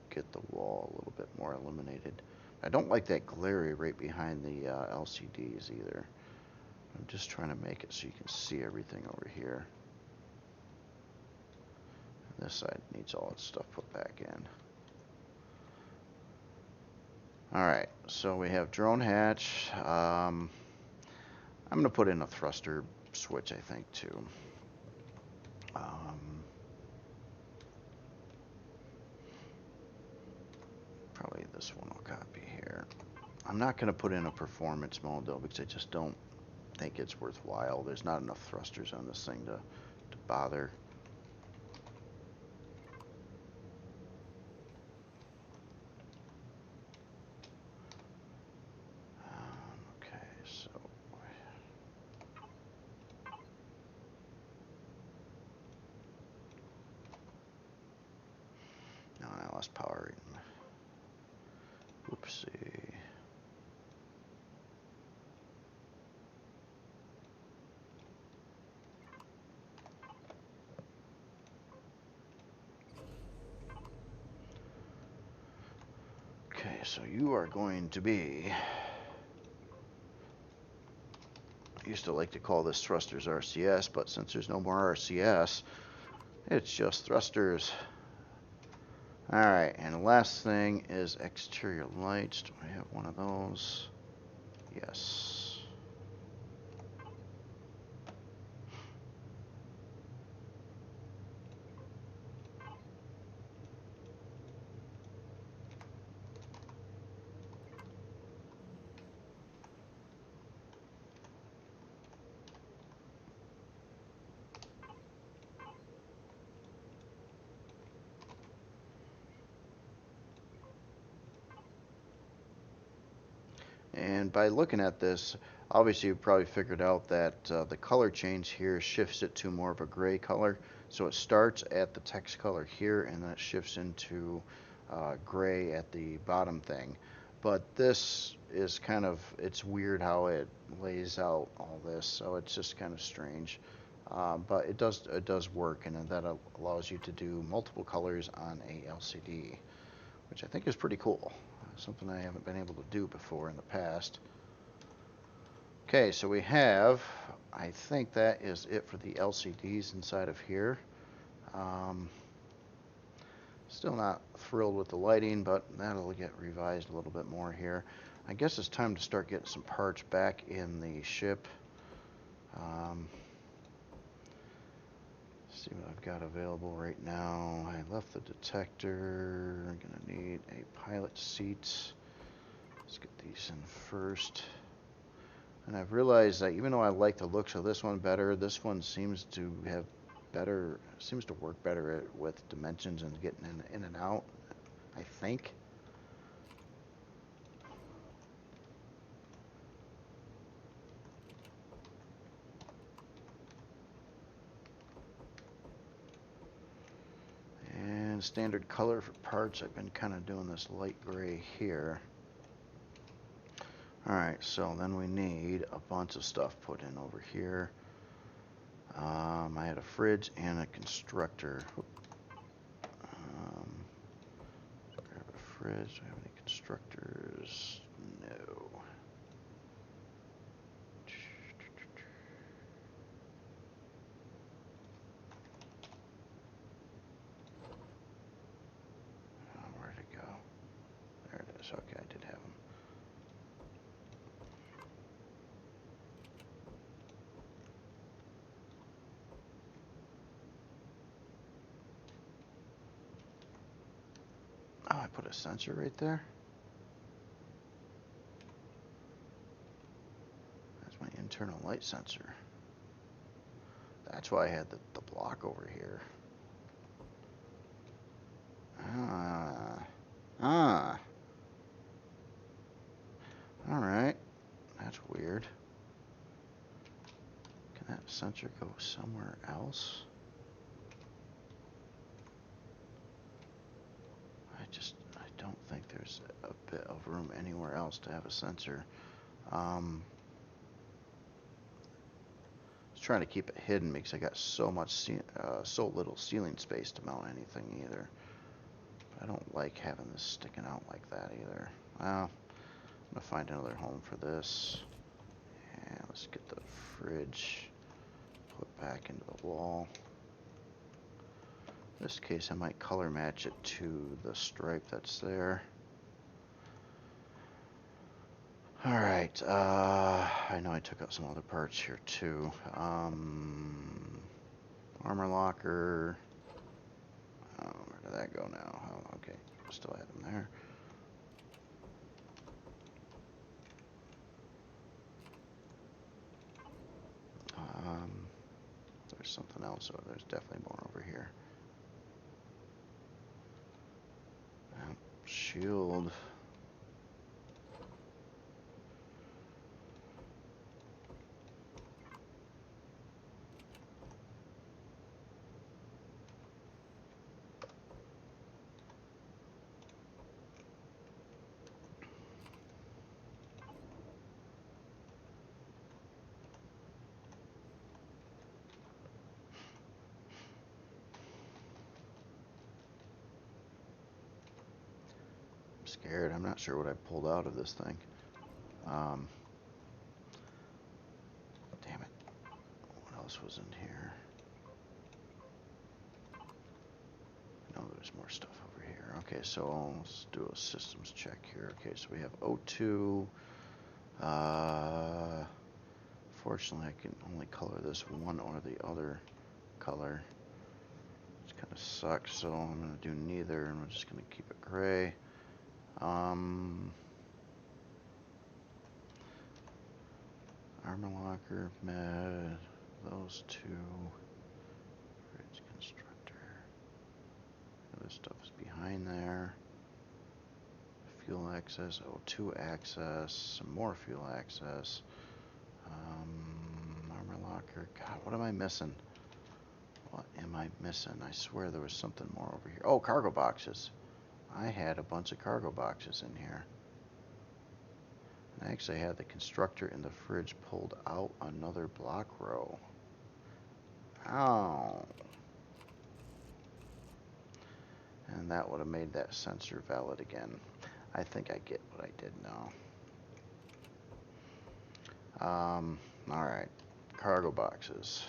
get the wall a little bit more illuminated. I don't like that glare right behind the LCDs either. I'm just trying to make it so you can see everything over here. And this side needs all its stuff put back in. Alright, so we have drone hatch. I'm going to put in a thruster switch, I think, too. Probably this one I'll copy here. I'm not going to put in a performance mode, though, because I just don't think it's worthwhile. There's not enough thrusters on this thing to bother. Okay, so no, I lost power. Oopsie. Okay, so you are going to be... I used to like to call this thrusters RCS, but since there's no more RCS, it's just thrusters. Alright, and the last thing is exterior lights. Do I have one of those? Yes. And by looking at this, obviously you probably figured out that the color change here shifts it to more of a gray color. So it starts at the text color here, and then it shifts into gray at the bottom thing. But this is kind of, it's weird how it lays out all this, so it's just kind of strange. But it does work, and that allows you to do multiple colors on a LCD, which I think is pretty cool. Something I haven't been able to do before in the past. Okay, so we have, I think that is it for the LCDs inside of here. Still not thrilled with the lighting, but that'll get revised a little bit more here. I guess it's time to start getting some parts back in the ship. See what I've got available right now. I left the detector. I'm gonna need a pilot seat. Let's get these in first. And I've realized that even though I like the looks of this one better, this one seems to have better, seems to work better with dimensions and getting in and out, I think. And standard color for parts, I've been kind of doing this light gray here. Alright, so then we need a bunch of stuff put in over here. I had a fridge and a constructor. Grab a fridge. Do I have any constructors? No. Where'd it go? There it is. Okay, I did have them. Oh, I put a sensor right there. That's my internal light sensor. That's why I had the block over here. Ah. sensor go somewhere else? I don't think there's a bit of room anywhere else to have a sensor. I was trying to keep it hidden because I got so little ceiling space to mount anything either. I don't like having this sticking out like that either. Well, I'm gonna find another home for this. And let's get the fridge put back into the wall. In this case, I might color match it to the stripe that's there. Alright, I know I took out some other parts here too. Armor locker. Oh, where did that go now? Oh, okay, still have them there. There's something else, so there's definitely more over here. Shield. Scared. I'm not sure what I pulled out of this thing. Damn it. What else was in here? No, there's more stuff over here. Okay, so let's do a systems check here. Okay, so we have O2. Fortunately, I can only color this one or the other color. It kind of sucks, so I'm going to do neither, and we're just going to keep it gray. Armor locker, med, those two. Bridge constructor. Other stuff is behind there. Fuel access, O2 access, some more fuel access. Armor locker. God, what am I missing? What am I missing? I swear there was something more over here. Oh, cargo boxes. I had a bunch of cargo boxes in here. I actually had the constructor in the fridge pulled out another block row. Oh. And that would have made that sensor valid again. I think I get what I did now. Alright. Cargo boxes.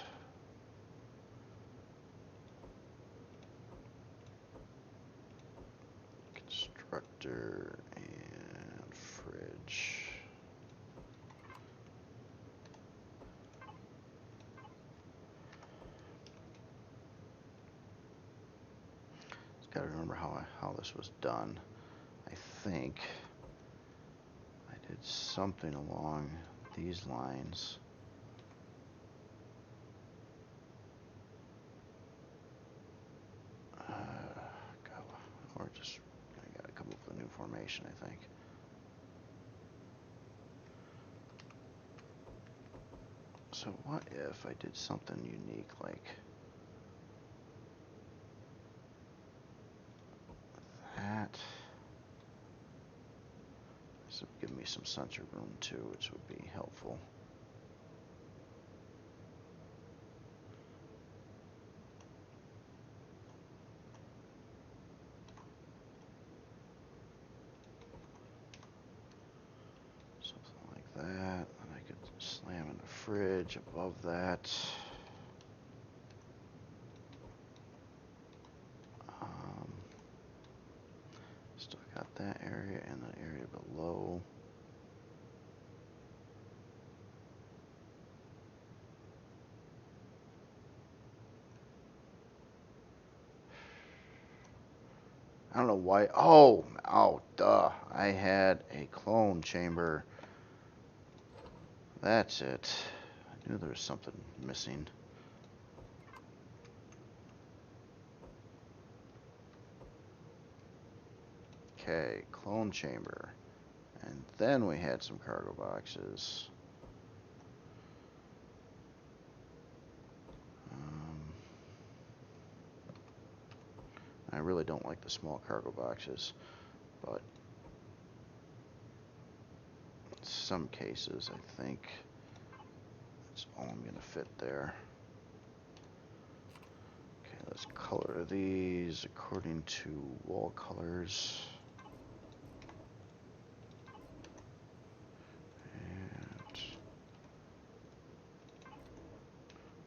Constructor and fridge. Just gotta remember how this was done. I think I did something along these lines. Or just I gotta come up with a new formation, I think. So what if I did something unique like that? This would give me some sensor room too, which would be helpful. Something like that. And I could slam in the fridge above that. Still got that area and the area below. I don't know why. Oh, duh. I had a clone chamber. That's it. I knew there was something missing. Okay, clone chamber. And then we had some cargo boxes. really don't like the small cargo boxes, but in some cases I think that's all I'm going to fit there. Okay, let's color these according to wall colors. And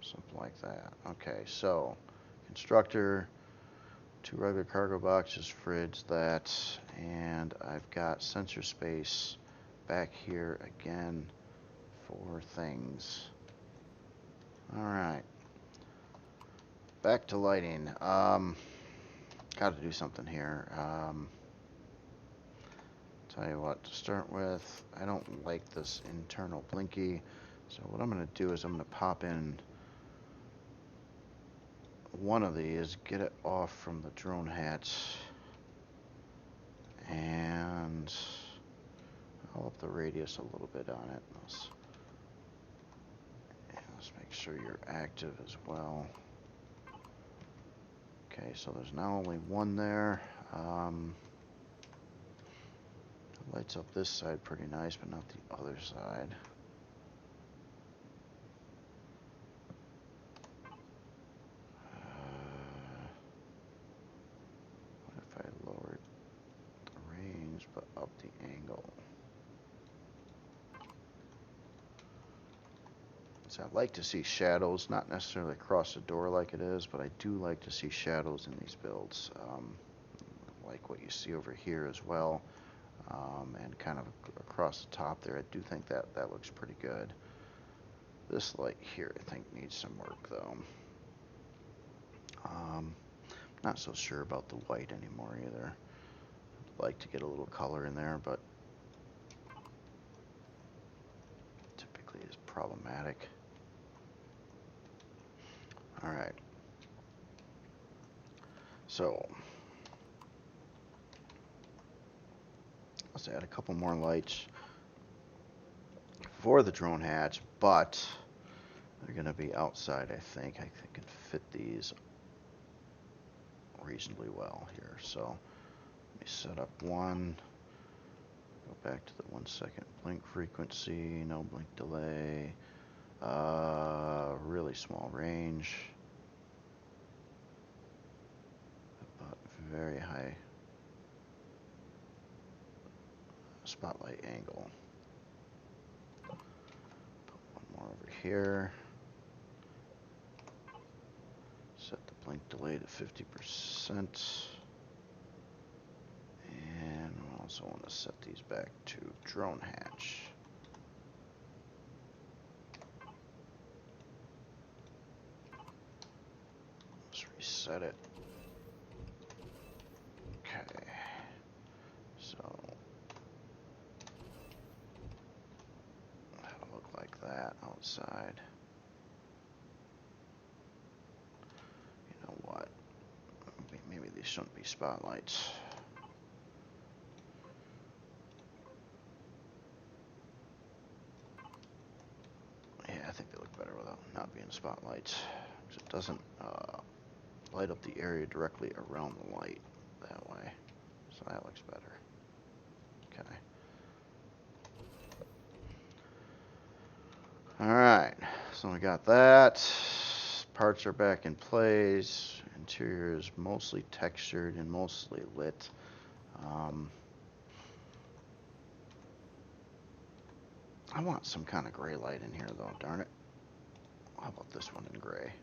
something like that. Okay, so constructor, 2 regular cargo boxes, fridge, that, and I've got sensor space back here again for things. Alright. Back to lighting. Got to do something here. Tell you what, to start with, I don't like this internal blinky, so what I'm going to do is I'm going to pop in one of these, get it off from the drone hatch, and I'll up the radius a little bit on it. Let's make sure you're active as well. Okay, so there's now only one there. Lights up this side pretty nice, but not the other side. What if I lowered the range but up the angle? So I like to see shadows, not necessarily across the door like it is, but I do like to see shadows in these builds. Like what you see over here as well, and kind of across the top there. I do think that looks pretty good. This light here I think needs some work though. Not so sure about the white anymore either. I'd like to get a little color in there, but typically is problematic. Alright. So let's add a couple more lights for the drone hatch, but they're going to be outside, I think. I can fit these reasonably well here. So let me set up one. Go back to the 1 second blink frequency, no blink delay. Really small range, but very high spotlight angle. Put one more over here. Set the blink delay to 50%. And we also want to set these back to drone hatch. Let's reset it. Okay. So that'll look like that outside. You know what? Maybe these shouldn't be spotlights. Yeah, I think they look better without not being spotlights. It doesn't light up the area directly around the light that way. So that looks better. Okay. Alright, so we got that. Parts are back in place. Interior is mostly textured and mostly lit. I want some kind of gray light in here though, darn it. How about this one in gray?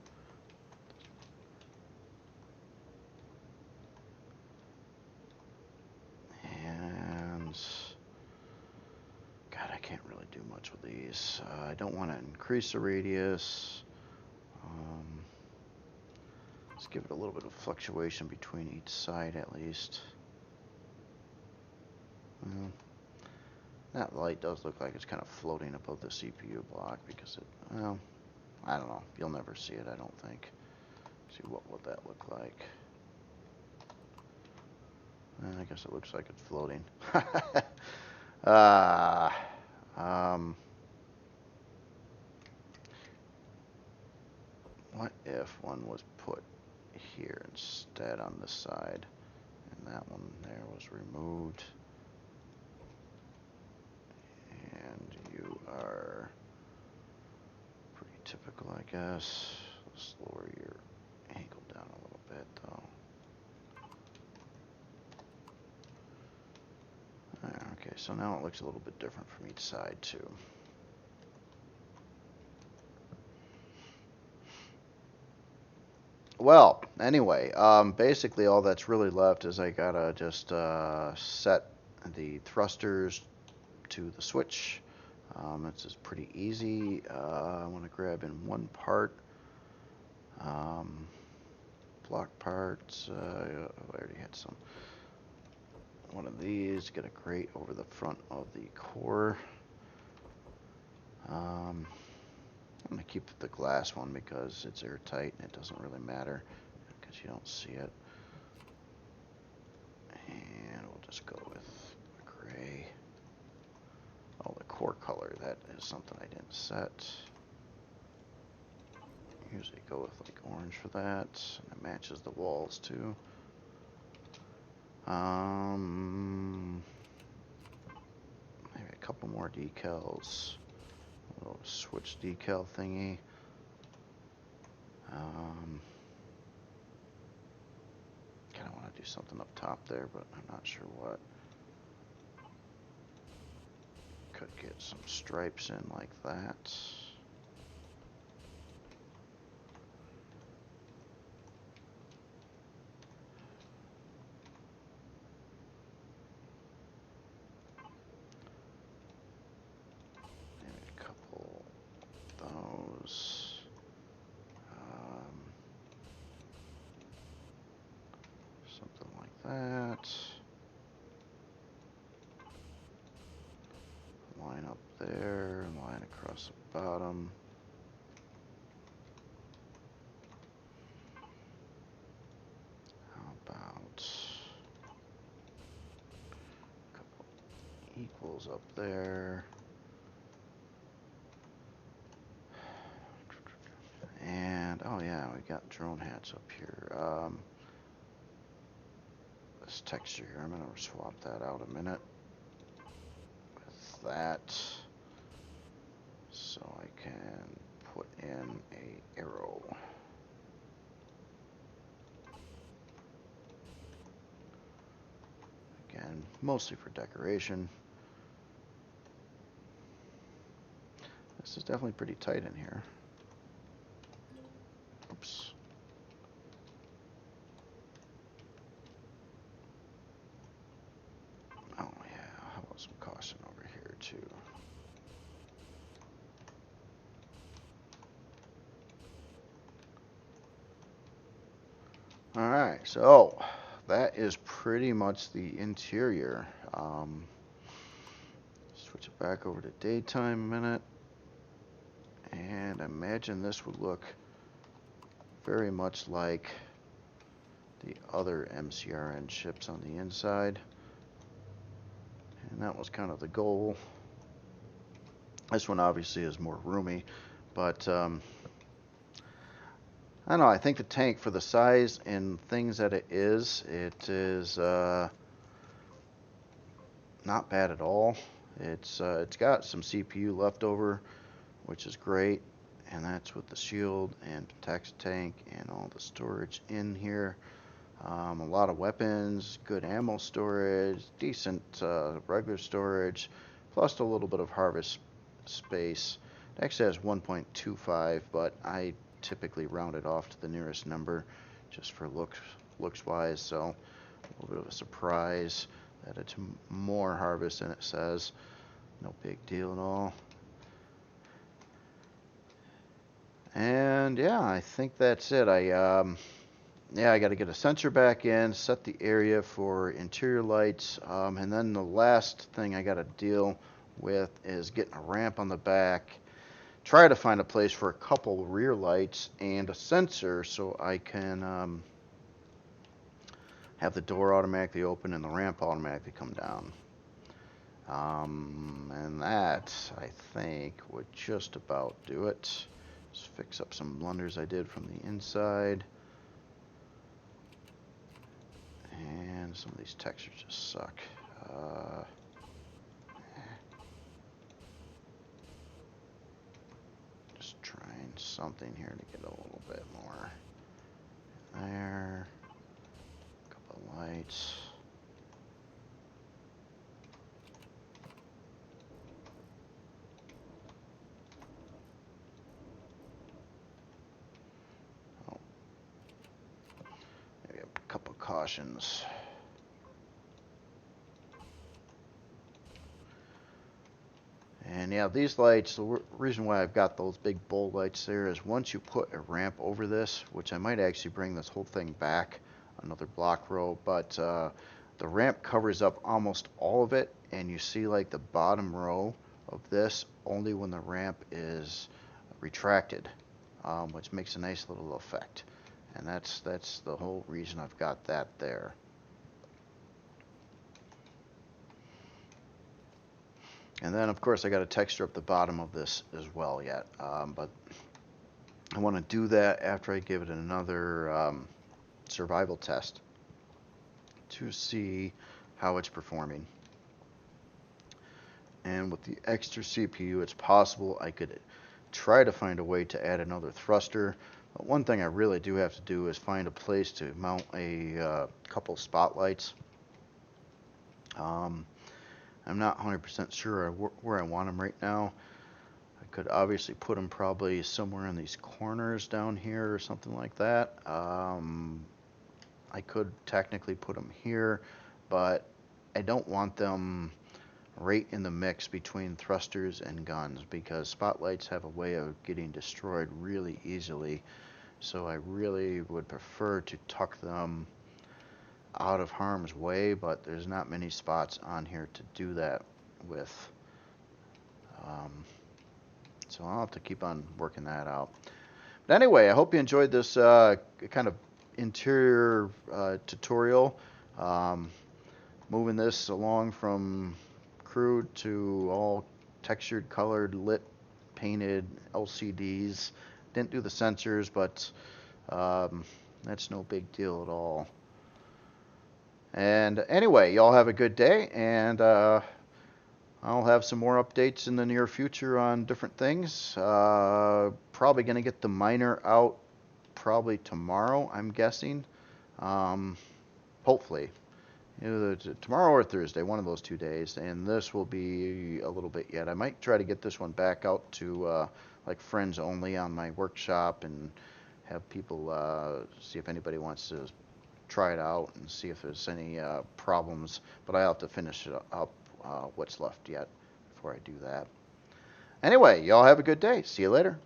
And God, I can't really do much with these. I don't want to increase the radius. Let's give it a little bit of fluctuation between each side at least. Well, that light does look like it's kind of floating above the CPU block because it, well, I don't know. You'll never see it, I don't think. See, what would that look like? I guess it looks like it's floating. What if one was put here instead on this side. And that one there was removed. And you are pretty typical, I guess. Let's lower your ankle down a little bit, though. Okay, so now it looks a little bit different from each side, too. Well, anyway, basically all that's really left is I gotta just set the thrusters to the switch. It's just pretty easy. I want to grab in one part. Block parts. I already had some. One of these. Get a grate over the front of the core. I'm going to keep the glass one because it's airtight and it doesn't really matter because you don't see it. And we'll just go with gray. Oh, the core color, that is something I didn't set. Usually go with like orange for that, and it matches the walls too. Maybe a couple more decals. A little switch decal thingy. Kind of want to do something up top there, but I'm not sure what. Could get some stripes in like that. Maybe a couple of those. Something like that. Line up there, line across the bottom. How about a couple equals up there? And, oh yeah, we got drone hats up here. This texture here, I'm going to swap that out a minute with that. So I can put in a arrow. Again, mostly for decoration. This is definitely pretty tight in here. Oops. Oh yeah, how about some caution over here too? Alright, so that is pretty much the interior. Switch it back over to daytime a minute. And imagine this would look very much like the other MCRN ships on the inside. And that was kind of the goal. This one obviously is more roomy, but I don't know, I think the tank for the size and things that it is not bad at all. It's got some CPU left over, which is great, and that's with the shield and protection tank and all the storage in here. A lot of weapons, good ammo storage, decent regular storage, plus a little bit of harvest space. It actually has 1.25, but I typically round it off to the nearest number just for looks wise, so a little bit of a surprise that it's more harvest than it says. No big deal at all. And yeah, I think that's it. Yeah, I got to get a sensor back in, set the area for interior lights, and then the last thing I got to deal with is getting a ramp on the back. Try to find a place for a couple rear lights and a sensor so I can have the door automatically open and the ramp automatically come down. And that, I think, would just about do it. Just fix up some blunders I did from the inside. some of these textures just suck. Just trying something here to get a little bit more. There. A couple of lights. Oh. Maybe a couple of cautions. And yeah, these lights, the reason why I've got those big bold lights there is once you put a ramp over this, which I might actually bring this whole thing back another block row, but the ramp covers up almost all of it, and you see like the bottom row of this only when the ramp is retracted, which makes a nice little effect. And that's the whole reason I've got that there. And then, of course, I got to texture up the bottom of this as well yet. But I want to do that after I give it another survival test to see how it's performing. And with the extra CPU, it's possible I could try to find a way to add another thruster. But one thing I really do have to do is find a place to mount a couple spotlights. I'm not 100% sure where I want them right now. I could obviously put them probably somewhere in these corners down here or something like that. I could technically put them here, but I don't want them right in the mix between thrusters and guns because spotlights have a way of getting destroyed really easily. So I really would prefer to tuck them out of harm's way, but there's not many spots on here to do that with. So I'll have to keep on working that out. But anyway, I hope you enjoyed this kind of interior tutorial. Moving this along from crude to all textured, colored, lit, painted LCDs. Didn't do the sensors, but that's no big deal at all. And anyway, y'all have a good day, and I'll have some more updates in the near future on different things. Probably going to get the miner out probably tomorrow, I'm guessing. Hopefully. Either tomorrow or Thursday, one of those 2 days, and this will be a little bit yet. I might try to get this one back out to like friends only on my workshop and have people see if anybody wants to try it out and see if there's any problems, but I have to finish up what's left yet before I do that. Anyway, y'all have a good day. See you later.